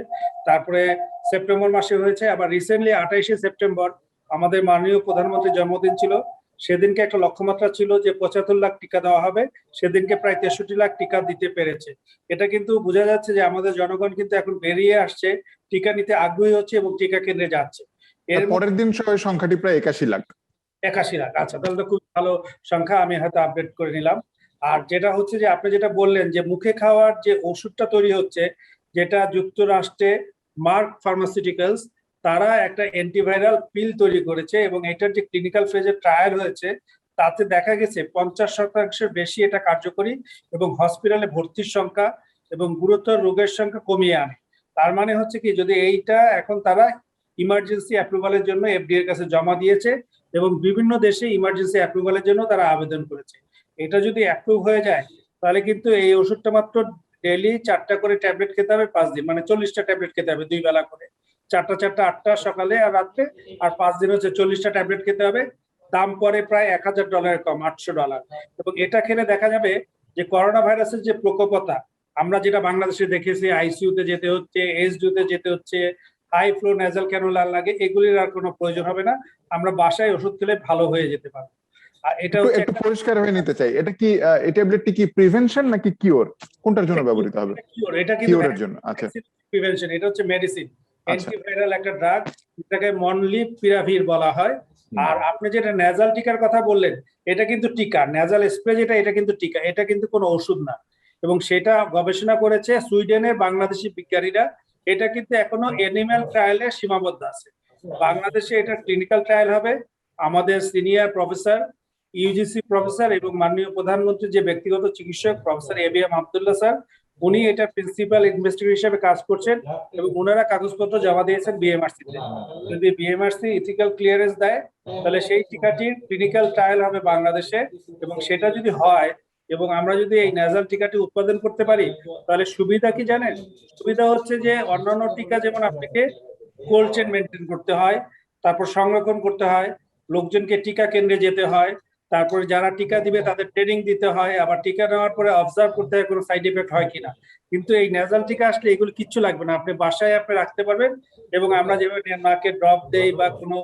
তারপরে সেপ্টেম্বর মাসে হয়েছে, আবার রিসেন্টলি 28শে সেপ্টেম্বর আমাদের মাননীয় প্রধানমন্ত্রীর জন্মদিন ছিল, সেদিনকে একটা লক্ষ্যমাত্রা ছিল যে 75 লাখ টিকা দেওয়া হবে, সেদিনকে প্রায় 63 লাখ টিকা দিতে পেরেছে। এটা কিন্তু বোঝা যাচ্ছে যে আমাদের জনগণ কিন্তু এখন বেরিয়ে আসছে, টিকা নিতে আগ্রহী হচ্ছে এবং টিকা কেন্দ্রে যাচ্ছে। এর পরের দিন সংখ্যাটি প্রায় 81 লাখ। 81 লাখ, আচ্ছা, তাহলে তো খুব ভালো সংখ্যা, আমি হয়তো আপডেট করে নিলাম। আর যেটা হচ্ছে যে আপনি যেটা বললেন যে মুখে খাওয়ার যে ওষুধটা তৈরি হচ্ছে, যেটা যুক্তরাষ্ট্রে মার্ক ফার্মাসিউটিক্যালস, তারা একটা অ্যান্টিভাইরাল পিল তৈরি করেছে, এবং এটার যে ক্লিনিক্যাল ফেজে ট্রায়াল হয়েছে তাতে দেখা গেছে 50% বেশি এটা কার্যকরী, এবং হসপিটালে ভর্তির সংখ্যা এবং গুরুতর রোগের সংখ্যা কমিয়ে আনে। তার মানে হচ্ছে কি, যদি এইটা এখন তারা ইমার্জেন্সি অ্যাপ্রুভালের জন্য এফডিএ এর কাছে জমা দিয়েছে, এবং বিভিন্ন দেশে ইমার্জেন্সি অ্যাপ্রুভালের জন্য তারা আবেদন করেছে। এটা যদি অ্যাপ্রুভ হয়ে যায়, তাহলে কিন্তু এই ওষুধটা মাত্র ডেইলি 4টা করে ট্যাবলেট খেতে হবে 5 দিন, মানে 40টা ট্যাবলেট খেতে হবে 2 বেলা করে, 4টা 8টা সকালে আর রাত্রে, আর 5 দিন হচ্ছে 40টা ট্যাবলেট খেতে হবে। দাম পড়ে প্রায় $1000 কম, $800। এবং এটা খেলে দেখা যাবে যে করোনা ভাইরাসের যে প্রকোপতা আমরা যেটা বাংলাদেশে দেখেছি, আইসিইউতে যেতে হচ্ছে, এসডিইউতে যেতে হচ্ছে, হাই ফ্লো নেজাল ক্যানুলা লাগে, এগুলির আর কোনো প্রয়োজন হবে না, আমরা বাসায় ওষুধ খেলে ভালো হয়ে যেতে পারবো। আর এটা হচ্ছে একটু পরিষ্কার হয়ে নিতে চাই, এটা কি এই ট্যাবলেটটি কি প্রিভেনশন নাকি কিওর, কোনটার জন্য ব্যবহৃত হবে? কিওর, এটা কিন্তু কিওরের জন্য। আচ্ছা, প্রিভেনশন, এটা হচ্ছে মেডিসিন, অ্যান্টিভাইরাল একটা ড্রাগ, যেটাকে মনলিপিরাভির বলা হয়। আর আপনি যেটা নেজাল টিকার কথা বললেন, এটা কিন্তু টিকা, নেজাল স্প্রে যেটা, এটা কিন্তু টিকা, এটা কিন্তু কোনো ওষুধ না। এবং সেটা গবেষণা করেছে সুইডেনের বাংলাদেশি বিজ্ঞানীরা। এটা কিন্তু এখনো অ্যানিম্যাল ট্রায়ালে সীমাবদ্ধ আছে। বাংলাদেশে এটা ক্লিনিক্যাল ট্রায়াল হবে। আমাদের সিনিয়র প্রফেসর, ইউজিসি প্রফেসর এবং মাননীয় প্রধানমন্ত্রীর যে ব্যক্তিগত চিকিৎসক প্রফেসর এবিএম আব্দুল্লাহ স্যার, উনি এটা প্রিন্সিপাল ইনভেস্টিগেটর হিসেবে কাজ করছেন, এবং ওনারা কাগজপত্র জমা দিয়েছেন বিএমআরসি তে। যদি বিএমআরসি ইথিক্যাল ক্লিয়ারেন্স দেয়, তাহলে সেই টিকাটির ক্লিনিক্যাল ট্রায়াল হবে বাংলাদেশে। এবং সেটা যদি হয়, এবং আমরা যদি এই নেজাল টিকাটি উৎপাদন করতে পারি, তাহলে সুবিধা কি জানেন? সুবিধা হচ্ছে যে অন্যান্য টিকা যেমন আপনাকে কোল্ড চেন মেনটেন করতে হয়, তারপর সংরক্ষণ করতে হয়, লোকজনকে টিকা কেন্দ্রে যেতে হয়, তারপরে যারা টিকা দিবে তাদের ট্রেনিং দিতে হয়, আবার টিকা নেওয়ার পরে অবজার্ভ করতে হয় কোনো সাইড এফেক্ট হয় কিনা। কিন্তু এই নেজাল টিকা আসলে এগুলো কিচ্ছু লাগবে না, আপনি বাসায় আপনি রাখতে পারবেন, এবং আমরা যেভাবে নাকে ড্রপ দেই বা কোনো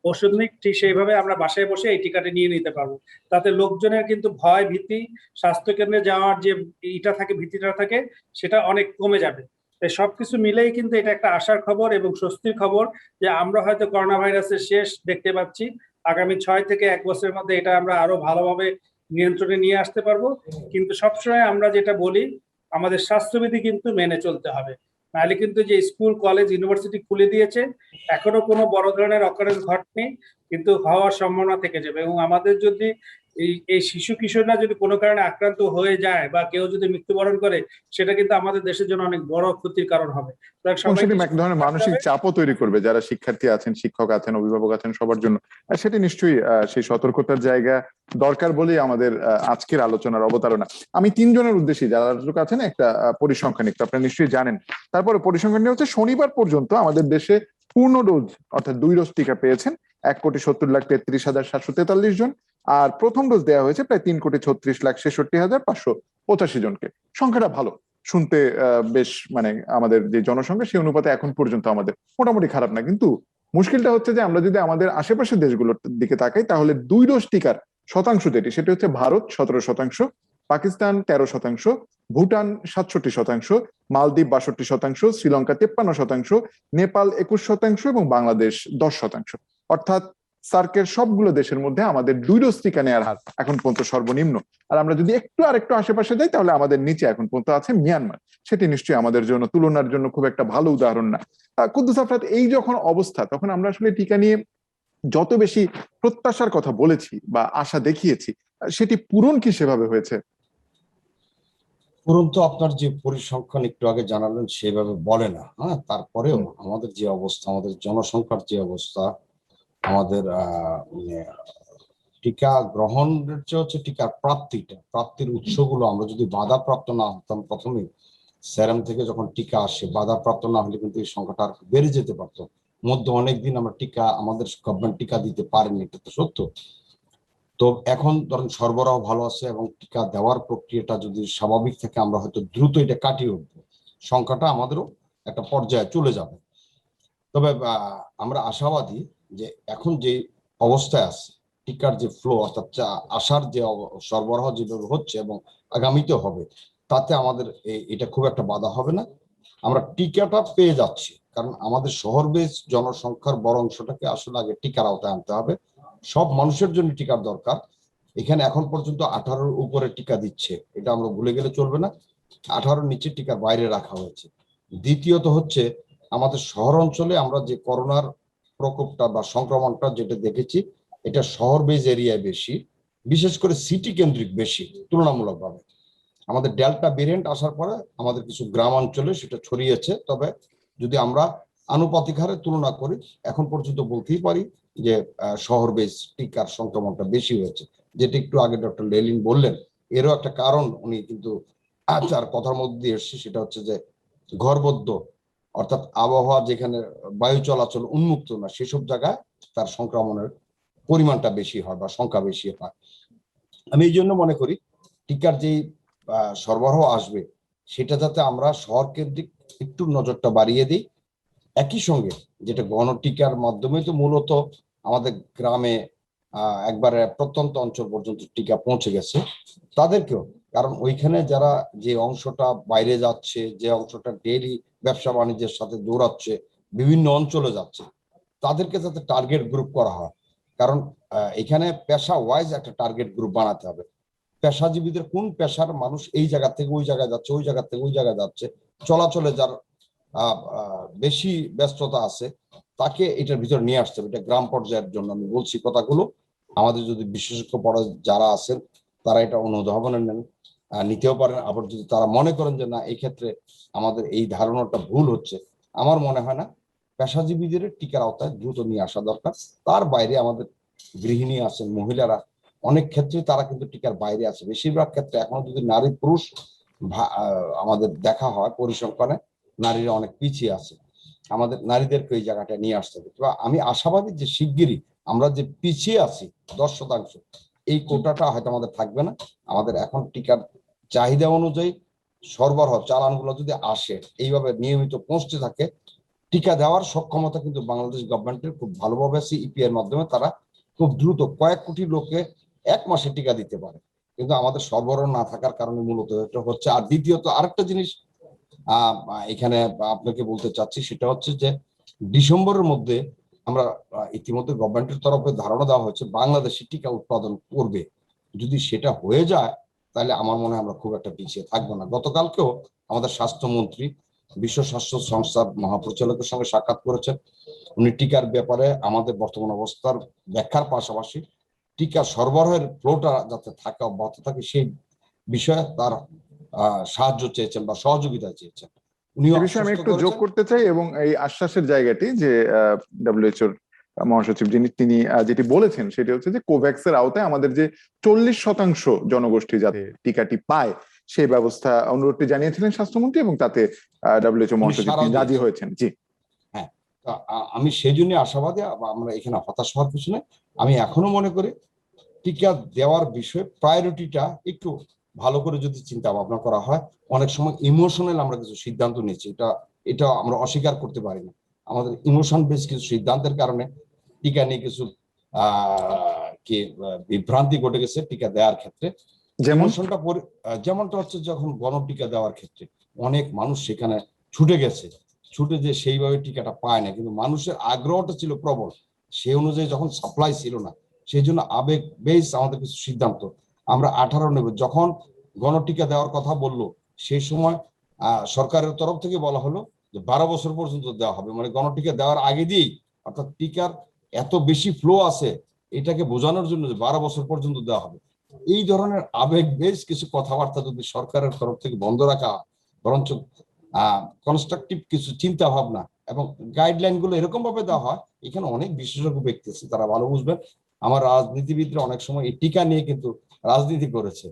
ওষুধ নিই ঠিক সেইভাবে আমরা বাসায় বসে এই টিকাটা নিয়ে নিতে পারবো। তাতে লোকজনের কিন্তু ভয় ভীতি, স্বাস্থ্যকেন্দ্রে যাওয়ার যে ইটা থাকে, ভীতিটা থাকে, সেটা অনেক কমে যাবে। তাই সবকিছু মিলেই কিন্তু এটা একটা আশার খবর এবং স্বস্তির খবর যে আমরা হয়তো করোনা ভাইরাসের শেষ দেখতে পাচ্ছি। আগামী 6 থেকে 1 বছরের মধ্যে এটা আমরা আরো ভালোভাবে নিয়ন্ত্রণে নিয়ে আসতে পারবো। কিন্তু সবসময় আমরা যেটা বলি, আমাদের স্বাস্থ্যবিধি কিন্তু মেনে চলতে হবে, নাহলে কিন্তু যে স্কুল কলেজ ইউনিভার্সিটি খুলে দিয়েছে, এখনো কোনো বড় ধরনের অকারেন্স ঘটেনি, কিন্তু হওয়ার সম্ভাবনা থেকে যাবে। এবং আমাদের যদি এই শিশু কিশোররা যদি কোনো কারণে আক্রান্ত হয়ে যায় বা কেউ যদি মৃত্যুবরণ করে, সেটা কিন্তু আমাদের দেশের জন্য অনেক বড় ক্ষতির কারণ হবে। সেটি এক ধরনের মানসিক চাপও তৈরি করবে যারা শিক্ষার্থী আছেন, শিক্ষক আছেন, অভিভাবক আছেন, সবার জন্য। সেটি নিশ্চয়ই সেই সতর্কতার জায়গা দরকার বলেই আমাদের আজকের আলোচনার অবতারণা। আমি 3 জনের উদ্দেশ্যে যারা আলোচক আছেন একটা পরিসংখ্যান একটু আপনারা নিশ্চয়ই জানেন। তারপরে পরিসংখ্যানটি হচ্ছে শনিবার পর্যন্ত আমাদের দেশে পূর্ণ ডোজ অর্থাৎ 2 ডোজ টিকা পেয়েছেন 1,70,33,743 জন, আর প্রথম ডোজ দেওয়া হয়েছে প্রায় 3,36,66,585 জনকে। সংখ্যাটা ভালো শুনতে, বেশ মানে আমাদের যে জনসংখ্যা সেই অনুপাতে এখন পর্যন্ত আমাদের মোটামুটি খারাপ না। কিন্তু মুশকিলটা হচ্ছে যে আমরা যদি আমাদের আশেপাশের দেশগুলোর দিকে তাকাই তাহলে 2 ডোজ টিকার শতাংশ যেটি সেটি হচ্ছে ভারত 17%, পাকিস্তান 13%, ভুটান 67%, মালদ্বীপ 62%, শ্রীলঙ্কা 53%, নেপাল 21% এবং বাংলাদেশ 10%। অর্থাৎ সার্কের সবগুলো দেশের মধ্যে আমাদের 2 ডোজ টিকা নেওয়ার হার এখন পর্যন্ত সর্বনিম্ন। আর আমরা যদি আরেকটু আশেপাশে যাই তাহলে আমাদের নিচে এখন পর্যন্ত আছে মিয়ানমার। সেটি নিশ্চয়ই আমাদের জন্য তুলনার জন্য খুব একটা ভালো উদাহরণ না। কুদ্দুস আফরাদ, এই যখন অবস্থা তখন আমরা আসলে টিকা নিয়ে যত বেশি প্রত্যাশার কথা বলেছি বা আশা দেখিয়েছি, সেটি পূরণ কি সেভাবে হয়েছে? পূরণ তো আপনার যে পরিসংখ্যান একটু আগে জানালেন সেভাবে বলে না। হ্যাঁ, তারপরেও আমাদের যে অবস্থা, আমাদের জনসংখ্যার যে অবস্থা, আমাদের টিকা গ্রহণের যে হচ্ছে টিকার প্রাপ্তির উৎসগুলো আমরা যদি বাধাপ্রাপ্ত না হতাম, প্রথমে সেরাম থেকে যখন টিকা আসে বাধাপ্রাপ্ত না হলে কিন্তু এই সংখ্যাটা আর বেড়ে যেতে পারতো। মধ্যে অনেকদিন আমরা আমাদের গভর্নমেন্ট টিকা দিতে পারেনি, এটা তো সত্য। তো এখন ধরেন সরবরাহ ভালো আছে এবং টিকা দেওয়ার প্রক্রিয়াটা যদি স্বাভাবিক থাকে আমরা হয়তো দ্রুত এটা কাটিয়ে উঠবো, সংখ্যাটা আমাদেরও একটা পর্যায়ে চলে যাবে। তবে আমরা আশাবাদী যে এখন যে অবস্থায় আছে টিকার যে ফ্লো অর্থাৎ আসার যে সরবরাহ যেভাবে হচ্ছে এবং আগামীতে হবে, তাতে আমাদের এটা খুব একটা বাধা হবে না। আমরা টিকাটা পেয়ে যাচ্ছি, কারণ আমাদের শহর বেশ জনসংখ্যার বড় অংশটাকে আসলে আগে টিকার আওতায় আনতে হবে। সব মানুষের জন্য টিকার দরকার। এখানে এখন পর্যন্ত 18-র উপরে টিকা দিচ্ছে, এটা আমরা ভুলে গেলে চলবে না। 18-র নিচে টিকার বাইরে রাখা হয়েছে। দ্বিতীয়ত হচ্ছে আমাদের শহর অঞ্চলে আমরা যে করোনার প্রকোপটা বা সংক্রমণটা যেটা দেখেছি, এটা শহর বেজ এরিয়ায় বেশি, বিশেষ করে সিটি কেন্দ্রিক বেশি তুলনামূলকভাবে। আমাদের ডেল্টা ভেরিয়েন্ট আসার পরে আমাদের কিছু গ্রাম অঞ্চলে সেটা ছড়িয়েছে। তবে যদি আমরা আনুপাতিক হারে তুলনা করি, এখন পর্যন্ত বলতেই পারি যে শহর বেজ টিকার সংক্রমণটা বেশি হয়েছে, যেটা একটু আগে ডক্টর লেলিন বললেন। এরও একটা কারণ উনি কিন্তু তার কথার মধ্যে দিয়ে এসছে, সেটা হচ্ছে যে ঘরবদ্ধ অর্থাৎ আবহাওয়া যেখানে বায়ু চলাচল উন্মুক্ত না, সেসব জায়গায় তার সংক্রমণের পরিমাণটা বেশি হয় বা সংখ্যা বেশি হয়। আমি এই জন্য মনে করি টিকার যেই সরবরাহ আসবে সেটা যাতে আমরা শহর কেন্দ্রিক একটু নজরটা বাড়িয়ে দিই। একই সঙ্গে যেটা গণটিকার মাধ্যমে তো মূলত আমাদের গ্রামে একবারে প্রত্যন্ত অঞ্চল পর্যন্ত টিকা পৌঁছে গেছে, তাদেরকেও, কারণ ওইখানে যারা যে অংশটা বাইরে যাচ্ছে, যে অংশটা ডেইলি ব্যবসা বাণিজ্যের সাথে দৌড়াচ্ছে, বিভিন্ন অঞ্চলে যাচ্ছে, তাদেরকে যাতে টার্গেট গ্রুপ করা হয়। কারণ এখানে পেশা ওয়াইজ একটা টার্গেট গ্রুপ বানাতে হবে। পেশাজীবীদের কোন পেশার মানুষ এই জায়গা থেকে ওই জায়গায় যাচ্ছে, ওই জায়গা থেকে ওই জায়গায় যাচ্ছে, চলাচলে যার বেশি ব্যস্ততা আছে, তাকে এটার ভিতর নিয়ে আসতে হবে। এটা গ্রাম পর্যায়ের জন্য আমি বলছি কথাগুলো। আমাদের যদি বিশেষজ্ঞ পড়া যারা আছেন তারা এটা অনুধাবনে নেন, নিতেও পারেন। আবার যদি তারা মনে করেন যে না, এই ক্ষেত্রে আমাদের এই ধারণাটা ভুল হচ্ছে, আমার মনে হয় না, পেশাজীবীদের টিকার আওতায় দ্রুত নিয়ে আসা দরকার। তার বাইরে আমাদের গৃহিণী আছেন, মহিলারা, অনেক ক্ষেত্রে তারা কিন্তু টিকার বাইরে আছে। বেশিরভাগ ক্ষেত্রে এখনো যদি নারী পুরুষ আমাদের দেখা হয় পরিসংখ্যানে, নারীরা অনেক পিছিয়ে আছে। আমাদের নারীদেরকে এই জায়গাটা নিয়ে আসতে হবে। আমি আশাবাদী যে শিগগিরই আমরা যে পিছিয়ে আছি 10%, এই কোটাটা হয়তো আমাদের থাকবে না। আমাদের এখন টিকার চাহিদা অনুযায়ী সরবরাহ চালানগুলো যদি আসে, এইভাবে নিয়মিত পৌঁছতে থাকে, টিকা দেওয়ার সক্ষমতা কিন্তু বাংলাদেশ গভর্নমেন্টের খুব ভালোভাবে আছে। ইপিআই এর মাধ্যমে তারা খুব দ্রুত কয়েক কোটি লোককে 1 মাসে টিকা দিতে পারে, কিন্তু আমাদের সরবরাহ না থাকার কারণে মূলত এটা হচ্ছে। আর দ্বিতীয়ত আরেকটা জিনিস আহ এখানে আপনাকে বলতে চাচ্ছি, সেটা হচ্ছে যে ডিসেম্বরের মধ্যে আমরা ইতিমধ্যে গভর্নমেন্টের তরফে ধারণা দেওয়া হয়েছে বাংলাদেশে টিকা উৎপাদন করবে। যদি সেটা হয়ে যায় তাহলে আমার মনে হয় আমরা খুব একটা পিছিয়ে থাকবো না। গতকালকেও আমাদের স্বাস্থ্যমন্ত্রী বিশ্ব স্বাস্থ্য সংস্থার মহাপরিচালকের সঙ্গে সাক্ষাৎ করেছেন। উনি টিকার ব্যাপারে আমাদের বর্তমান অবস্থার ব্যাখ্যার পাশাপাশি টিকা সরবরাহের ফ্লোটা যাতে থাকে, অব্যাহত থাকে, সেই বিষয়ে তার সাহায্য চেয়েছেন বা সহযোগিতা চেয়েছেন। উনিও এই বিষয়ে আমি একটু যোগ করতে চাই, এবং এই আশ্বাসের জায়গাটি যে ডব্লিউএইচওর মহাসচিব তিনি যেটি বলেছেন সেটি হচ্ছে যে কোভ্যাক্স এর আওতায় আমাদের যে 40% জনগোষ্ঠী যাতে টিকাটি পায় সেই ব্যবস্থা অনুরোধটি জানিয়েছিলেন স্বাস্থ্যমন্ত্রী, এবং তাতে ডব্লিউএইচও মহাসচিব রাজি হয়েছেন। জি হ্যাঁ, আমি সেই জন্য আশাবাদী। আমরা এখানে হতাশ হওয়ার কিছু নেই। আমি এখনো মনে করি টিকা দেওয়ার বিষয়ে প্রায়োরিটিটা একটু ভালো করে যদি চিন্তা ভাবনা করা হয়। অনেক সময় ইমোশনাল আমরা কিছু সিদ্ধান্ত নিচ্ছি, এটা আমরা অস্বীকার করতে পারি না। আমাদের ইমোশন বেস কিছু সিদ্ধান্তের কারণে টিকা নিয়ে কিছু বিভ্রান্তি ঘটে গেছে টিকা দেওয়ার ক্ষেত্রে। যেমনটা হচ্ছে যখন গণটিকা দেওয়ার ক্ষেত্রে অনেক মানুষ সেখানে ছুটে গেছে, ছুটে যে সেইভাবে টিকাটা পায় না, কিন্তু মানুষের আগ্রহটা ছিল প্রবল। সেই অনুযায়ী যখন সাপ্লাই ছিল না, সেই জন্য আবেগ বেশ আমাদের কিছু সিদ্ধান্ত আমরা 18 নেব। যখন গণটিকা দেওয়ার কথা বললো সেই সময় সরকারের তরফ থেকে বলা হলো যে 12 বছর পর্যন্ত দেওয়া হবে, মানে গণটিকা দেওয়ার আগে দিয়েই, অর্থাৎ টিকার এত বেশি ফ্লো আছে এটাকে বোঝানোর জন্য যে 12 বছর পর্যন্ত দেওয়া হবে। এই ধরনের আবেগ বেশ কিছু কথাবার্তা যদি সরকারের তরফ থেকে বন্ধ রাখা হয়, বরঞ্চ কনস্ট্রাকটিভ কিছু চিন্তা ভাবনা এবং গাইডলাইন গুলো এরকম ভাবে দেওয়া হয়, এখানে অনেক বিশেষজ্ঞ ব্যক্তি আছে, তারা ভালো বুঝবেন। আমার রাজনীতিবিদরা অনেক সময় এই টিকা নিয়ে কিন্তু রাজনীতি করেছে।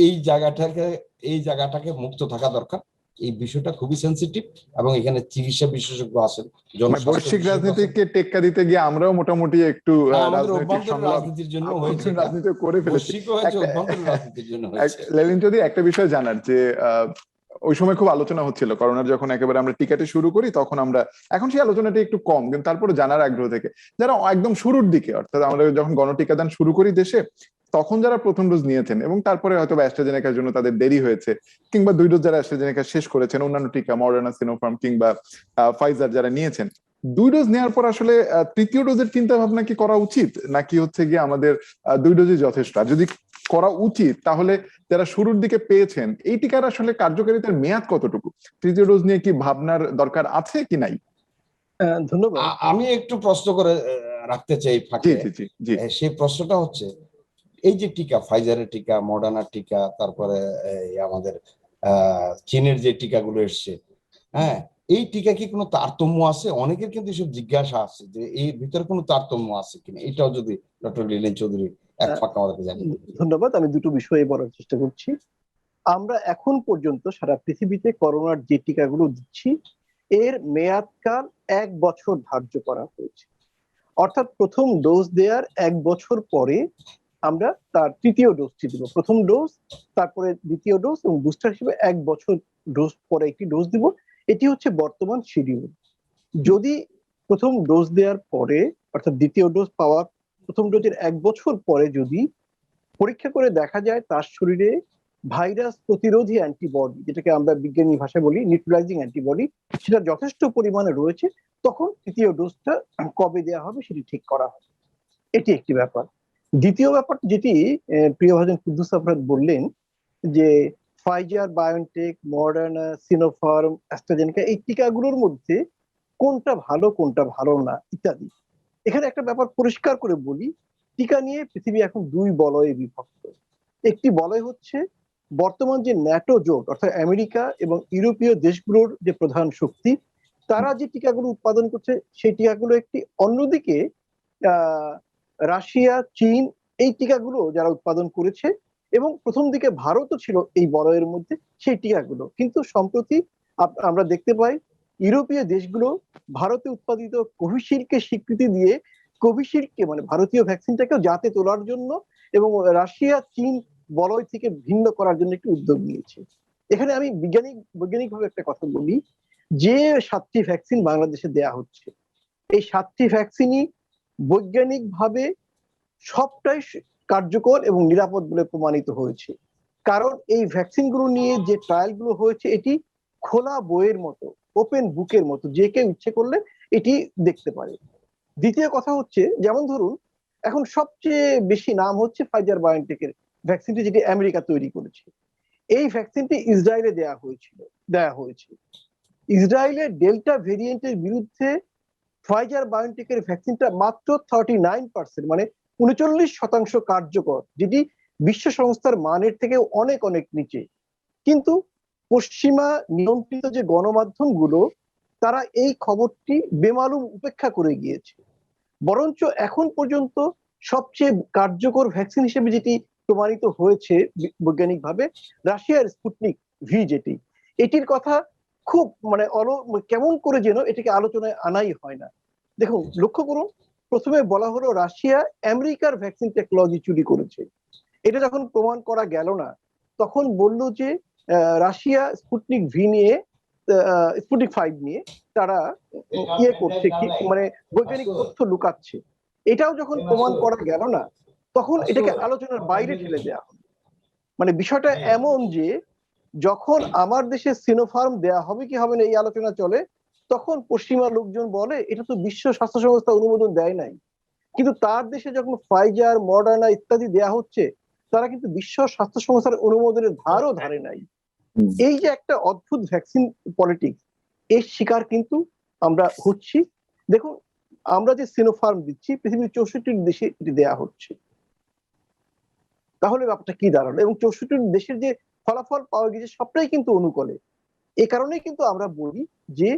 এই জায়গাটাকে মুক্ত থাকা দরকার। এই বিষয়টা খুবই সেন্সিটিভ, এবং এখানে চিকিৎসা বিশেষজ্ঞ আছেন, বৈশ্বিক রাজনীতিকে টেক্কা দিতে গিয়ে আমরাও মোটামুটি একটু রাজনীতির জন্য হয়েছে, রাজনীতি করে ফেলেছি। রাজনীতির জন্য হয়েছে। লেলিন, যদি একটা বিষয় জানার যে ওই সময় খুব আলোচনা হচ্ছিল করোনার, যখন একেবারে আমরা টিকাটি শুরু করি তখন আমরা, এখন সেই আলোচনাটি একটু কম, কিন্তু তারপরে জানার আগ্রহ থেকে যারা একদম শুরুর দিকে, অর্থাৎ আমরা যখন গণটিকাদান শুরু করি দেশে, তখন যারা প্রথম ডোজ নিয়েছেন এবং তারপরে হয়তো অ্যাস্ট্রাজেনেকার জন্য তাদের দেরি হয়েছে, কিংবা 2 ডোজ যারা অ্যাস্ট্রাজেনেকা শেষ করেছেন, অন্যান্য টিকা মডার্না, সিনোফার্ম কিংবা ফাইজার যারা নিয়েছেন, 2 ডোজ নেওয়ার পর আসলে তৃতীয় ডোজের চিন্তা ভাবনা কি করা উচিত, নাকি হচ্ছে গিয়ে আমাদের 2 ডোজই যথেষ্ট? আর যদি করা উচিত, তাহলে যারা শুরুর দিকে পেয়েছেন এই টিকার আসলে কার্যকারিতার মেয়াদ কতটুকু? তৃতীয় ডোজ নিয়ে কি ভাবনার দরকার আছে কি নাই? ধন্যবাদ। আমি একটু প্রশ্ন করে রাখতে চাই ফাঁকে। সেই প্রশ্নটা হচ্ছে, এই যে টিকা, ফাইজারের টিকা, মডার্নার টিকা, তারপরে আমাদের চীনের যে টিকাগুলো এসছে, হ্যাঁ, এই টিকা কি কোনো তারতম্য আছে? অনেকের কিন্তু এসব জিজ্ঞাসা আছে যে এই ভিতরে কোনো তারতম্য আছে কিনা, এটাও যদি ডক্টর লিলেন চৌধুরী এক ফাঁকা আমাদেরকে জানিয়ে দেন। ধন্যবাদ। আমি দুটো বিষয়ে বলার চেষ্টা করছি। আমরা এখন পর্যন্ত সারা পৃথিবীতে করোনার যে টিকাগুলো দিচ্ছি এর মেয়াদকাল 1 বছর ধার্য করা হয়েছে। অর্থাৎ প্রথম ডোজ দেওয়ার 1 বছর পরে আমরা তার তৃতীয় ডোজটি দিব। প্রথম ডোজ, তারপরে দ্বিতীয় ডোজ, এবং বুস্টার হিসেবে 1 বছর ডোজ পরে একটি ডোজ দিব। এটি হচ্ছে বর্তমান শিডিউল। যদি প্রথম ডোজ দেওয়ার পরে, অর্থাৎ দ্বিতীয় ডোজ পাওয়ার প্রথম ডোজের 1 বছর পরে যদি পরীক্ষা করে দেখা যায় তার শরীরে ভাইরাস প্রতিরোধী অ্যান্টিবডি, যেটাকে আমরা বিজ্ঞানী ভাষায় বলি নিউট্রালাইজিং অ্যান্টিবডি, সেটা যথেষ্ট পরিমাণে রয়েছে, তখন তৃতীয় ডোজটা কবে দেওয়া হবে সেটি ঠিক করা হবে। এটি একটি ব্যাপার। দ্বিতীয় ব্যাপার যেটি প্রিয়ভাজন কুদ্দুস আফরাদ বললেন, যে ফাইজার, বায়োনটেক, মডার্না, সিনোফার্ম, অ্যাস্ট্রাজেনেকা, এই টিকাগুলোর মধ্যে কোনটা ভালো কোনটা ভালো না ইত্যাদি। এখানে একটা ব্যাপার পরিষ্কার করে বলি, টিকা নিয়ে পৃথিবী এখন 2 বলয়ে বিভক্ত। একটি বলয় হচ্ছে বর্তমান যে ন্যাটো জোট, অর্থাৎ আমেরিকা এবং ইউরোপীয় দেশগুলোর যে প্রধান শক্তি, তারা যে টিকাগুলো উৎপাদন করছে সেই টিকাগুলো একটি। অন্যদিকে রাশিয়া, চীন, এই টিকাগুলো যারা উৎপাদন করেছে, এবং প্রথম দিকে ভারতও ছিল এই বলয়ের মধ্যে সেই টিকাগুলো। কিন্তু সম্প্রতি আমরা দেখতে পাই ইউরোপীয় দেশগুলো ভারতে উৎপাদিত কোভিশিল্ডকে স্বীকৃতি দিয়ে কোভিশিল্ডকে মানে ভারতীয় ভ্যাকসিনটাকেও যাতে তোলার জন্য এবং রাশিয়া চীন বলয় থেকে ভিন্ন করার জন্য একটি উদ্যোগ নিয়েছে। এখানে আমি বৈজ্ঞানিকভাবে একটা কথা বলি, যে 7টি ভ্যাকসিন বাংলাদেশে দেয়া হচ্ছে, এই 7টি ভ্যাকসিনই বৈজ্ঞানিকভাবে সবটাই কার্যকর এবং নিরাপদ বলে প্রমাণিত হয়েছে। কারণ এই ভ্যাকসিনগুলো নিয়ে যে ট্রায়ালগুলো হয়েছে এটি খোলা বইয়ের মতো, ওপেন বুকের মতো, যে কেউ ইচ্ছে করলে এটি দেখতে পারে। দ্বিতীয় কথা হচ্ছে, যেমন ধরুন এখন সবচেয়ে বেশি নাম হচ্ছে ফাইজার বায়োনটেকের ভ্যাকসিনটি, যেটি আমেরিকা তৈরি করেছে। এই ভ্যাকসিনটি ইসরায়েলে দেয়া হয়েছে। ইসরায়েলের ডেল্টা ভেরিয়েন্টের বিরুদ্ধে ফাইজার বায়োনটেকের ভ্যাকসিনটা মাত্র 39%, মানে 39% কার্যকর, যেটি বিশ্ব সংস্থার মানের থেকে অনেক অনেক নিচে। কিন্তু পশ্চিমা নিয়ন্ত্রিত যে গণমাধ্যমগুলো, তারা এই খবরটি বেমালুম উপেক্ষা করে গিয়েছে। বরঞ্চ এখন পর্যন্ত সবচেয়ে কার্যকর ভ্যাকসিন হিসেবে যেটি প্রমাণিত হয়েছে বৈজ্ঞানিকভাবে, রাশিয়ার স্পুটনিক ভি, যেটি এটির কথা খুব মানে কেমন করে যেন এটাকে আলোচনায় আনাই হয় না। দেখুন, লক্ষ্য করুন, প্রথমে বলা হলো রাশিয়া আমেরিকার ভ্যাকসিন টেকনোলজি চুরি করেছে। এটা যখন প্রমাণ করা গেল না, তখন বলল যে রাশিয়া স্পুটনিক ভি নিয়ে, স্পুটনিক 5 নিয়ে তারা করছে, কি মানে বৈজ্ঞানিক তথ্য লুকাচ্ছে। এটাও যখন প্রমাণ করা গেল না, তখন এটাকে আলোচনার বাইরে ঠেলে দেওয়া হলো। মানে বিষয়টা এমন যে যখন আমার দেশে সিনোফার্ম দেয়া হবে কি হবে না এই আলোচনা চলে, তখন পশ্চিমা লোকজন বলে এটা তো বিশ্ব স্বাস্থ্য সংস্থা অনুমোদন দেয় নাই। কিন্তু তার দেশে যখন ফাইজার, মডার্না ইত্যাদি দেয়া হচ্ছে, তারা কিন্তু বিশ্ব স্বাস্থ্য সংস্থার অনুমোদনের ধারও ধারে নাই। এই যে একটা অদ্ভুত ভ্যাকসিন পলিটিক্স, এর শিকার কিন্তু আমরা হচ্ছি। দেখুন, আমরা যে সিনোফার্ম দিচ্ছি পৃথিবীর 64টি দেশে এটি দেয়া হচ্ছে। তাহলে ব্যাপারটা কি দাঁড়ালো? এবং 64 দেশের যে ফলাফল পাওয়া গেছে সবটাই কিন্তু অনুকূলে। এই কারণেই কিন্তু আমরা বলি যে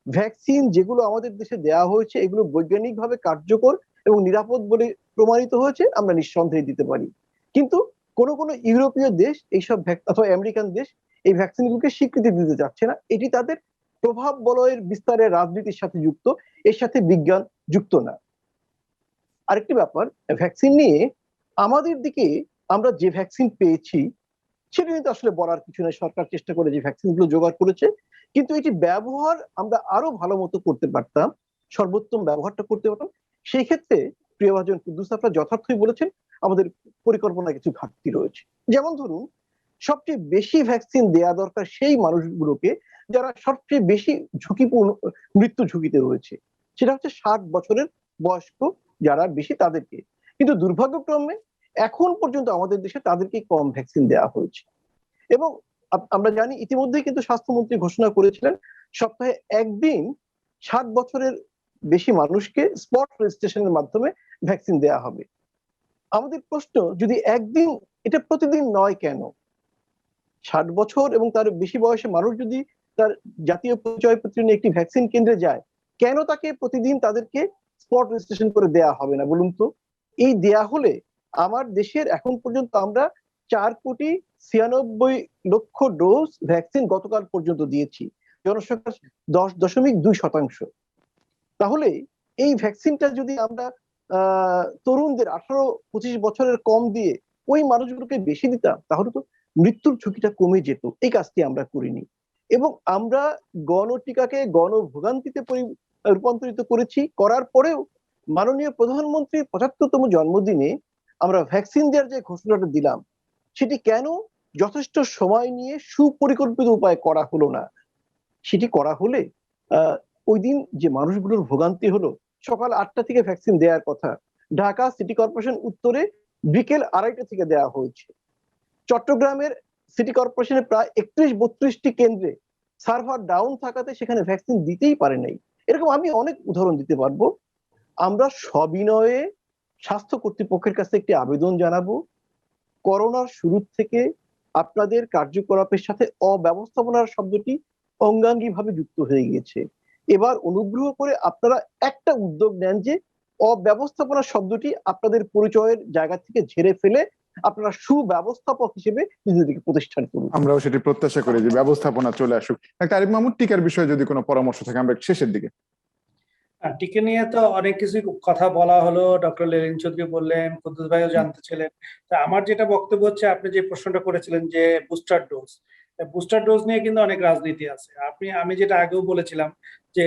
ভ্যাকসিন যেগুলো আমাদের দেশে দেওয়া হয়েছে এগুলো বৈজ্ঞানিকভাবে কার্যকর এবং নিরাপদ বলে প্রমাণিত হয়েছে, আমরা নিঃসন্দেহে দিতে পারি। কিন্তু কোন কোন ইউরোপীয় দেশ এইসব অথবা আমেরিকান দেশ এই ভ্যাকসিনগুলোকে স্বীকৃতি দিতে যাচ্ছে না। এটি তাদের প্রভাব বলয়ের বিস্তারের রাজনীতির সাথে যুক্ত, এর সাথে বিজ্ঞান যুক্ত না। আরেকটি ব্যাপার, ভ্যাকসিন নিয়ে আমাদের দিকে আমরা যে ভ্যাকসিন পেয়েছি সেটা কিন্তু আসলে বলার কিছু নেই। সরকার চেষ্টা করে যে ভ্যাকসিন গুলো জোগাড় করেছে, কিন্তু এটি ব্যবহার আমরা আরো ভালো মতো করতে পারতাম, সর্বোত্তম ব্যবহারটা করতে পারতাম। সেই ক্ষেত্রে প্রিয়ভাজন কুদ্দুস আপনারা যথার্থই বলেছেন, আমাদের পরিকল্পনায় কিছু ঘাটতি রয়েছে। যেমন ধরুন, সবচেয়ে বেশি ভ্যাকসিন দেয়া দরকার সেই মানুষগুলোকে যারা সবচেয়ে বেশি ঝুঁকিপূর্ণ, মৃত্যু ঝুঁকিতে রয়েছে। সেটা হচ্ছে 60 বছরের বয়স্ক যারা বেশি, তাদেরকে। কিন্তু দুর্ভাগ্যক্রমে এখন পর্যন্ত আমাদের দেশে তাদেরকে কম ভ্যাকসিন দেওয়া হয়েছে। এবং আমরা জানি ইতিমধ্যেই কিন্তু স্বাস্থ্যমন্ত্রী ঘোষণা করেছিলেন সপ্তাহে একদিন 60 বছরের বেশি মানুষকে স্পট রেজিস্ট্রেশনের মাধ্যমে ভ্যাকসিন দেওয়া হবে। আমাদের প্রশ্ন, যদি একদিন, এটা প্রতিদিন নয় কেন? 60 বছর এবং তার বেশি বয়সে মানুষ যদি তার জাতীয় পরিচয়পত্র নিয়ে একটি ভ্যাকসিন কেন্দ্রে যায়, কেন তাকে প্রতিদিন তাদেরকে স্পট রেজিস্ট্রেশন করে দেয়া হবে না বলুন তো? এই দেয়া হলে আমার দেশের এখন পর্যন্ত আমরা 4,96,00,000 ডোজ ভ্যাকসিন গতকাল পর্যন্ত দিয়েছি, জনসংখ্যার 10.2%। তাহলে এই ভ্যাকসিনটা যদি আমরা তরুণদের 18-25 বছরের কম দিয়ে ওই মানুষগুলোকে বেশি দিতাম, তাহলে তো মৃত্যুর ঝুঁকিটা কমে যেত। এই কাজটি আমরা করিনি এবং আমরা গণটিকাকে গণভোগান্তিতে রূপান্তরিত করেছি। করার পরেও মাননীয় প্রধানমন্ত্রীর 75তম জন্মদিনে আমরা ভ্যাকসিন দেওয়ার যে ঘোষণাটা দিলাম, সেটি কেন যথেষ্ট সময় নিয়ে সুপরিকল্পিত উপায়ে করা হলো না? সেটি করা হলে ওই দিন যে মানুষগুলোর ভোগান্তি হলো, সকাল 8টা থেকে ভ্যাকসিন দেওয়ার কথা, ঢাকা সিটি কর্পোরেশন উত্তরে বিকেল 2:30 থেকে দেওয়া হয়েছে। চট্টগ্রামের সিটি কর্পোরেশনের প্রায় 31-32টি কেন্দ্রে সার্ভার ডাউন থাকাতে সেখানে ভ্যাকসিন দিতেই পারে নাই। এরকম আমি অনেক উদাহরণ দিতে পারবো। আমরা সবিনয়ে স্বাস্থ্য কর্তৃপক্ষের কাছে একটি আবেদন জানাবো, করোনার শুরু থেকে আপনাদের কার্যকলাপের সাথে অব্যবস্থাপনার শব্দটি অঙ্গাঙ্গিভাবে যুক্ত হয়ে গিয়েছে। এবার অনুগ্রহ করে আপনারা একটা উদ্যোগ নেন যে অব্যবস্থাপনা শব্দটি আপনাদের পরিচয়ের জায়গা থেকে ঝেড়ে ফেলে আপনারা সুব্যবস্থাপক হিসেবে নিজেদেরকে প্রতিষ্ঠান করুন। আমরাও সেটি প্রত্যাশা করি যে ব্যবস্থাপনা চলে আসুক। ডাক্তার আরিফ মাহমুদ, টিকার বিষয়ে যদি কোনো পরামর্শ থাকে আমরা শেষের দিকে। টিকে নিয়ে তো অনেক কিছু কথা বলা হলো, ডক্টর লেলিন চৌধুরী বললেন, কুদ্দুস ভাইও জানতে ছিলেন। তা আমার যেটা বক্তব্য হচ্ছে, আপনি যে প্রশ্নটা করেছিলেন যে বুস্টার ডোজ নিয়ে কিন্তু অনেক রাজনীতি আছে। আমি যেটা আগেও বলেছিলাম যে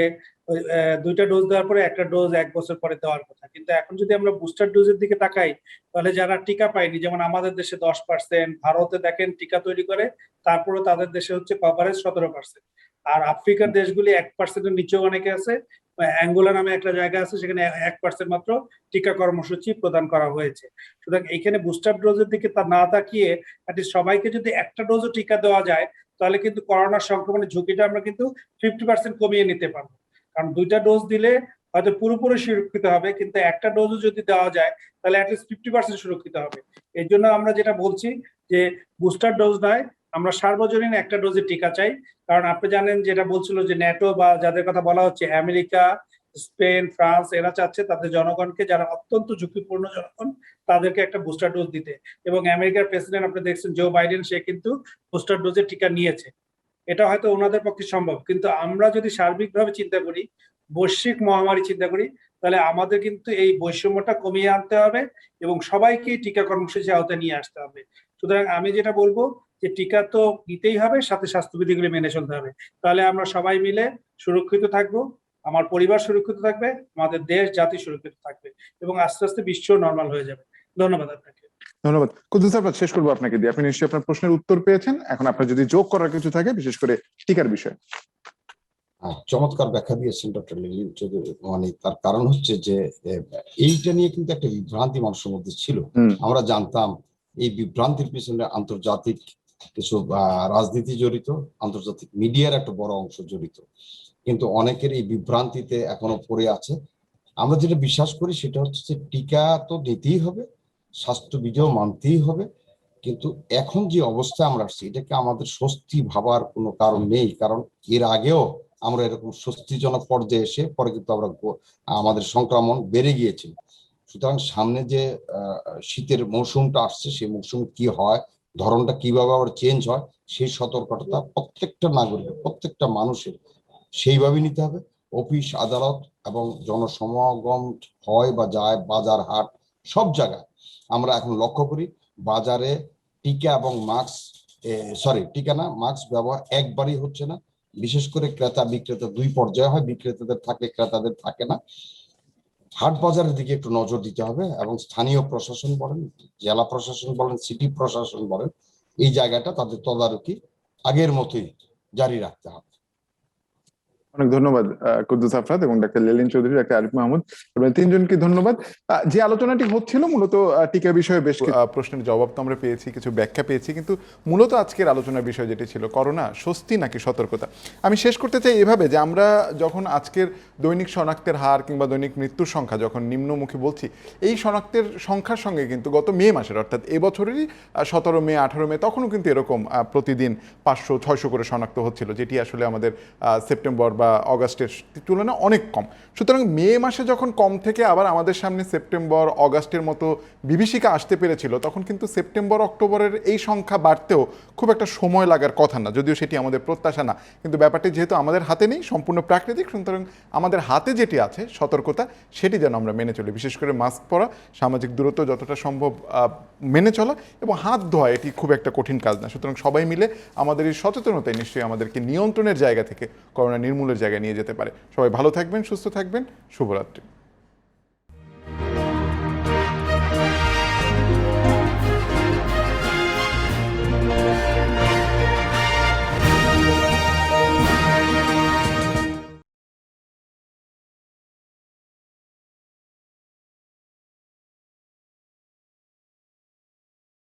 দুইটা ডোজ দেওয়ার পরে একটা ডোজ 1 বছর পরে দেওয়ার কথা, কিন্তু এখন যদি আমরা বুস্টার ডোজের দিকে তাকাই, তাহলে যারা টিকা পায়নি, যেমন আমাদের দেশে 10%, ভারতে দেখেন টিকা তৈরি করে তারপরে তাদের দেশে হচ্ছে কভারেজ 17%, আর আফ্রিকার দেশগুলি 1%-এর নিচেও অনেকে আছে। অ্যাঙ্গোলা নামে একটা জায়গা আছে, সেখানে 1% মাত্র টিকা কর্মসূচি প্রদান করা হয়েছে। সুতরাং এইখানে বুস্টার ডোজের দিকে না তাকিয়ে সবাইকে যদি একটা ডোজও টিকা দেওয়া যায়, তাহলে কিন্তু করোনা সংক্রমণের ঝুঁকিটা আমরা কিন্তু 50% কমিয়ে নিতে পারবো। কারণ দুইটা ডোজ দিলে হয়তো পুরোপুরি সুরক্ষিত হবে, কিন্তু একটা ডোজও যদি দেওয়া যায় তাহলে অ্যাটলিস্ট 50% সুরক্ষিত হবে। এই জন্য আমরা যেটা বলছি যে বুস্টার ডোজ নয়, আমরা সার্বজনীন একটা ডোজের টিকা চাই। কারণ আপনি জানেন, যেটা বলছিল যে ন্যাটো বা যাদের কথা বলা হচ্ছে, আমেরিকা, স্পেন, ফ্রান্স, এরা চাচ্ছে তাদের জনগণকে, যারা অত্যন্ত ঝুঁকিপূর্ণ জনগণ, তাদেরকে একটা বুস্টার ডোজ দিতে। এবং আমেরিকার প্রেসিডেন্ট আপনি দেখছেন জো বাইডেন, সে কিন্তু বুস্টার ডোজের টিকা নিয়েছে। এটা হয়তো ওনাদের পক্ষে সম্ভব, কিন্তু আমরা যদি সার্বিকভাবে চিন্তা করি, বৈশ্বিক মহামারী চিন্তা করি, তাহলে আমাদের কিন্তু এই বৈষম্যটা কমিয়ে আনতে হবে এবং সবাইকে টিকা কর্মসূচি আওতায় নিয়ে আসতে হবে। সুতরাং আমি যেটা বলবো যে টিকা তো নিতেই হবে, সাথে স্বাস্থ্যবিধিগুলি মেনে চলতে হবে। তাহলে আমরা সবাই মিলে সুরক্ষিত থাকবো, আমার পরিবার সুরক্ষিত থাকবে, আমাদের দেশ জাতি সুরক্ষিত থাকবে এবং আস্তে আস্তে বিশ্ব নর্মাল হয়ে যাবে। ধন্যবাদ আপনাকে। ধন্যবাদ। কুদ্দুস আফরাদ, শেষ করবো আপনাকে দিয়ে। আপনি নিশ্চয়ই আপনার প্রশ্নের উত্তর পেয়েছেন। এখন আপনার যদি যোগ করার কিছু থাকে, বিশেষ করে টিকার বিষয়ে। চমৎকার ব্যাখ্যা দিয়েছেন ডক্টর লেলিন চৌধুরী। মানে তার কারণ হচ্ছে যে এইটা নিয়ে কিন্তু একটা বিভ্রান্তি মানুষের মধ্যে ছিল। আমরা জানতাম এই বিভ্রান্তির পিছনে আন্তর্জাতিক কিছু রাজনীতি জড়িত, আন্তর্জাতিক মিডিয়ার একটা বড় অংশ জড়িত, কিন্তু অনেকের এই বিভ্রান্তিতে এখনো পড়ে আছে। আমরা যেটা বিশ্বাস করি সেটা হচ্ছে যে টিকা তো নিতেই হবে, স্বাস্থ্যবিধিও মানতেই হবে, কিন্তু এখন যে অবস্থা আমরা আসছি, এটাকে আমাদের স্বস্তি ভাবার কোনো কারণ নেই। কারণ এর আগেও আমরা এরকম স্বস্তিজনক পর্যায়ে এসে পরে কিন্তু আমাদের সংক্রমণ বেড়ে গিয়েছিল। সুতরাং সামনে যে শীতের মৌসুমটা আসছে, সেই মৌসুমে কি হয়, ধরনটা কিভাবে আবার চেঞ্জ হয়, সেই সতর্কতা প্রত্যেকটা নাগরিক, প্রত্যেকটা মানুষের সেইভাবে নিতে হবে। অফিস আদালত এবং জনসমাগম হয় বা যায়, বাজার হাট সব জায়গায় আমরা এখন লক্ষ্য করি বাজারে টিকা এবং টিকা না, মাস্ক ব্যবহার একবারই হচ্ছে না। বিশেষ করে ক্রেতা বিক্রেতা দুই পর্যায়ে হয়, বিক্রেতাদের থাকে, ক্রেতাদের থাকে না। হাট বাজারের দিকে একটু নজর দিতে হবে এবং স্থানীয় প্রশাসন বলেন, জেলা প্রশাসন বলেন, সিটি প্রশাসন বলেন, এই জায়গাটা তাদের তদারকি আগের মতোই জারি রাখতে হবে। অনেক ধন্যবাদ কুদ্দুস আফরাদ এবং ডাক্তার লেলিন চৌধুরী, ডাক্তার আরিফ মাহমুদ, তিনজনকে ধন্যবাদ। যে আলোচনাটি হচ্ছিল মূলত টিকা বিষয়ে বেশ প্রশ্নের জবাব তো আমরা পেয়েছি, কিছু ব্যাখ্যা পেয়েছি, কিন্তু মূলত আজকের আলোচনার বিষয় যেটি ছিল করোনা স্বস্তি নাকি সতর্কতা। আমি শেষ করতে চাই এভাবে যে আমরা যখন আজকের দৈনিক শনাক্তের হার কিংবা দৈনিক মৃত্যুর সংখ্যা যখন নিম্নমুখী বলছি, এই শনাক্তের সংখ্যার সঙ্গে কিন্তু গত মে মাসের, অর্থাৎ এবছরেরই 17 মে 18 মে, তখনও কিন্তু এরকম প্রতিদিন 500-600 করে শনাক্ত হচ্ছিল, যেটি আসলে আমাদের সেপ্টেম্বর বা অগাস্টের তুলনায় অনেক কম। সুতরাং মে মাসে যখন কম থেকে আবার আমাদের সামনে সেপ্টেম্বর অগাস্টের মতো বিভীষিকা আসতে পেরেছিল, তখন কিন্তু সেপ্টেম্বর অক্টোবরের এই সংখ্যা বাড়তেও খুব একটা সময় লাগার কথা না, যদিও সেটি আমাদের প্রত্যাশা না। কিন্তু ব্যাপারটি যেহেতু আমাদের হাতে নেই, সম্পূর্ণ প্রাকৃতিক, সুতরাং আমাদের হাতে যেটি আছে সতর্কতা, সেটি যেন আমরা মেনে চলি। বিশেষ করে মাস্ক পরা, সামাজিক দূরত্ব যতটা সম্ভব মেনে চলা এবং হাত ধোয়া, এটি খুব একটা কঠিন কাজ না। সুতরাং সবাই মিলে আমাদের এই সচেতনতাই নিশ্চয়ই আমাদেরকে নিয়ন্ত্রণের জায়গা থেকে করোনা নির্মূলের জায়গায় নিয়ে যেতে পারে। সবাই ভালো থাকবেন, সুস্থ থাকবেন, শুভরাত্রি।